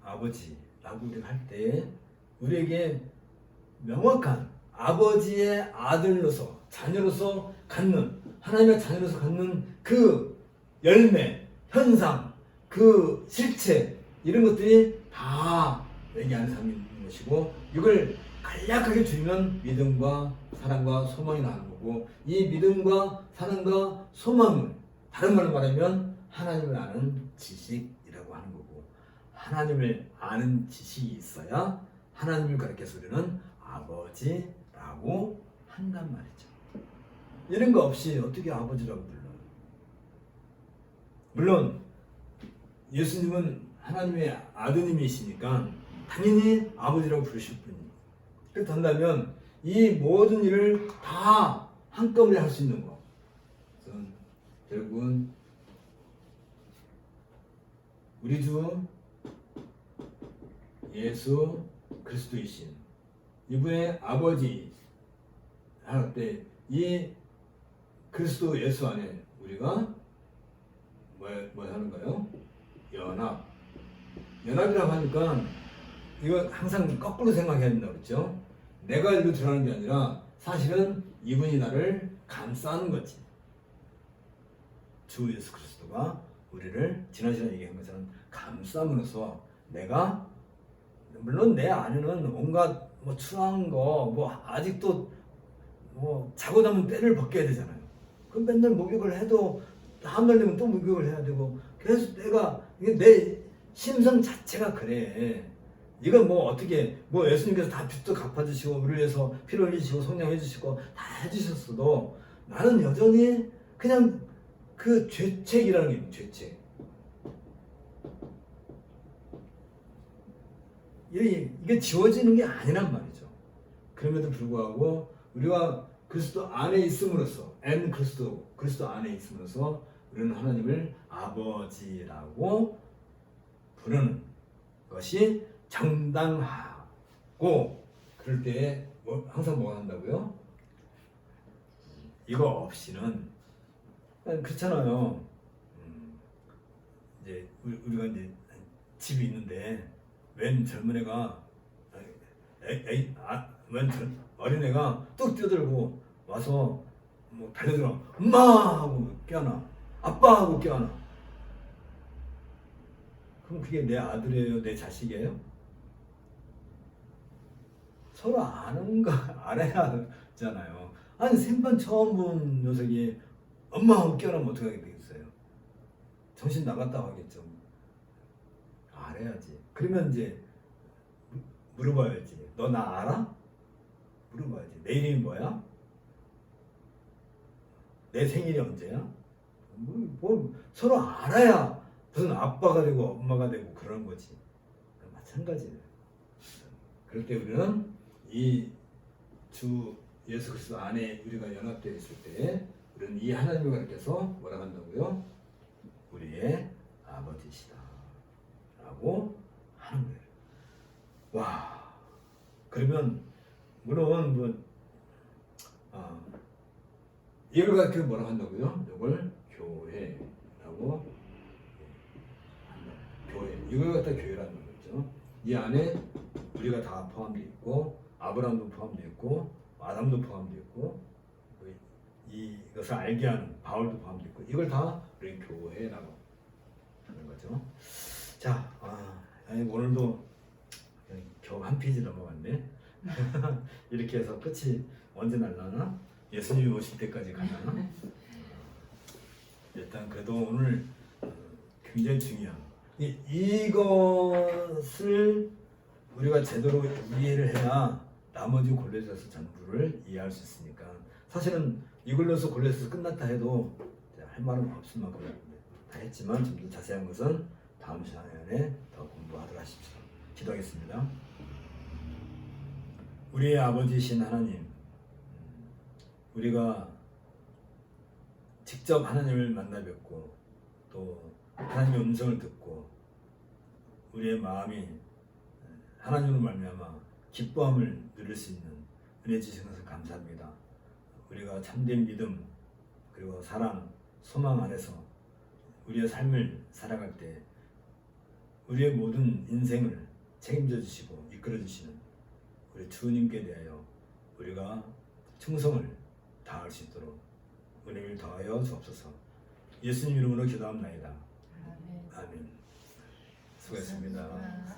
아버지라고 우리가 할 때 우리에게 명확한 아버지의 아들로서 자녀로서 갖는 하나님의 자녀로서 갖는 그 열매, 현상, 그 실체 이런 것들이 다 여기 안에 담겨 있는 것이고 이걸 간략하게 줄이면 믿음과 사랑과 소망이 나오는 거고 이 믿음과 사랑과 소망을 다른 말로 말하면 하나님을 아는 지식이라고 하는 거고 하나님을 아는 지식이 있어야 하나님을 가리켜서 우리는 아버지라고 한단 말이죠. 이런 거 없이 어떻게 아버지라고 불러요? 물론 예수님은 하나님의 아드님이시니까 당연히 아버지라고 부르실 분이에요. 그렇게 한다면 이 모든 일을 다 한꺼번에 할 수 있는 거. 그래서 결국은 우리 주 예수 그리스도이신 이분의 아버지 할 때 이 그리스도 예수 안에 우리가 뭐 하는 거예요? 연합이라고 하니까 이거 항상 거꾸로 생각해야 된다고 그랬죠? 내가 일로 들어가는 게 아니라 사실은 이분이 나를 감싸는 거지. 주 예수 그리스도가 우리를 지난 시간에 얘기한 것처럼 감싸면서 내가 물론 내 안에는 온갖 뭐 추한 거 뭐 아직도 뭐 자고 나면 때를 벗겨야 되잖아요. 그럼 맨날 목욕을 해도 다음 날 되면 또 목욕을 해야 되고 계속 이게 내 심성 자체가 그래. 이건 뭐 어떻게 뭐 예수님께서 다 빚도 갚아주시고 우리를 위해서 피를 흘리시고 성령해 주시고 다 해주셨어도 나는 여전히 그냥 그 죄책이라는 게 있는 죄책. 이게 지워지는 게 아니란 말이죠. 그럼에도 불구하고 우리가 그리스도 안에 있음으로써 그리스도 안에 있음으로써 우리는 하나님을 아버지라고 부르는 것이 정당하고 그럴 때에 항상 뭐가 한다고요? 이거 없이는 그렇잖아요. 이제 우리가 이제 집이 있는데 웬 젊은 애가 어린애가 뚝 뛰어들고 와서 뭐 달려들어 엄마 하고 깨어나 아빠 하고 깨어나 그럼 그게 내 아들이에요, 내 자식이에요? 서로 아는 거 알아야 하잖아요. 아니 생판 처음 본 녀석이 엄마하고 깨어나면 어떻게 되겠어요? 정신 나갔다 하겠죠. 알아야지. 그러면 이제 물어봐야지. 너 나 알아? 물어봐야지. 내 이름이 뭐야? 내 생일이 언제야? 뭐 서로 알아야 무슨 아빠가 되고 엄마가 되고 그러는 거지. 마찬가지예요. 그럴 때 우리는 이 주 예수 그리스도 안에 우리가 연합되어 있을 때 우리는 이 하나님을 가르쳐서 뭐라 한다고요? 우리의 아버지시다 라고 하는 거예요. 와, 그러면 물론 이걸 가르쳐 뭐라 한다고요? 이걸 교회라고 한다. 교회. 이걸 갖다 교회라는 거죠. 이 안에 우리가 다 포함되어 있고 아브라함도 포함되어 있고 아담도 포함되어 있고 이것을 알게 하는 바울도 포함되어 있고 이걸 다 우리 교회라고 하는 거죠. 자, 아니, 오늘도 겨우 한 페이지 넘어갔네. 이렇게 해서 끝이 언제 날라나? 예수님이 오실 때까지 가나? 일단 그래도 오늘 굉장히 중요한 이것을 우리가 제대로 이해를 해야 나머지 골로새서 전부를 이해할 수 있으니까 사실은 이걸로서 골로새서 끝났다 해도 할 말은 없을 만큼 다 했지만 좀 더 자세한 것은 다음 시간에 더 공부하도록 하십시오. 기도하겠습니다. 우리의 아버지이신 하나님, 우리가 직접 하나님을 만나 뵙고 또 하나님의 음성을 듣고 우리의 마음이 하나님으로 말미암아 기뻐함을 누릴 수 있는 은혜 주신 것을 감사합니다. 우리가 참된 믿음 그리고 사랑, 소망 안에서 우리의 삶을 살아갈 때 우리의 모든 인생을 책임져 주시고 이끌어 주시는 우리 주님께 대하여 우리가 충성을 다할 수 있도록 은혜를 더하여 주옵소서. 예수님 이름으로 기도합니다. 아멘. 아멘. 수고했습니다. 감사합니다.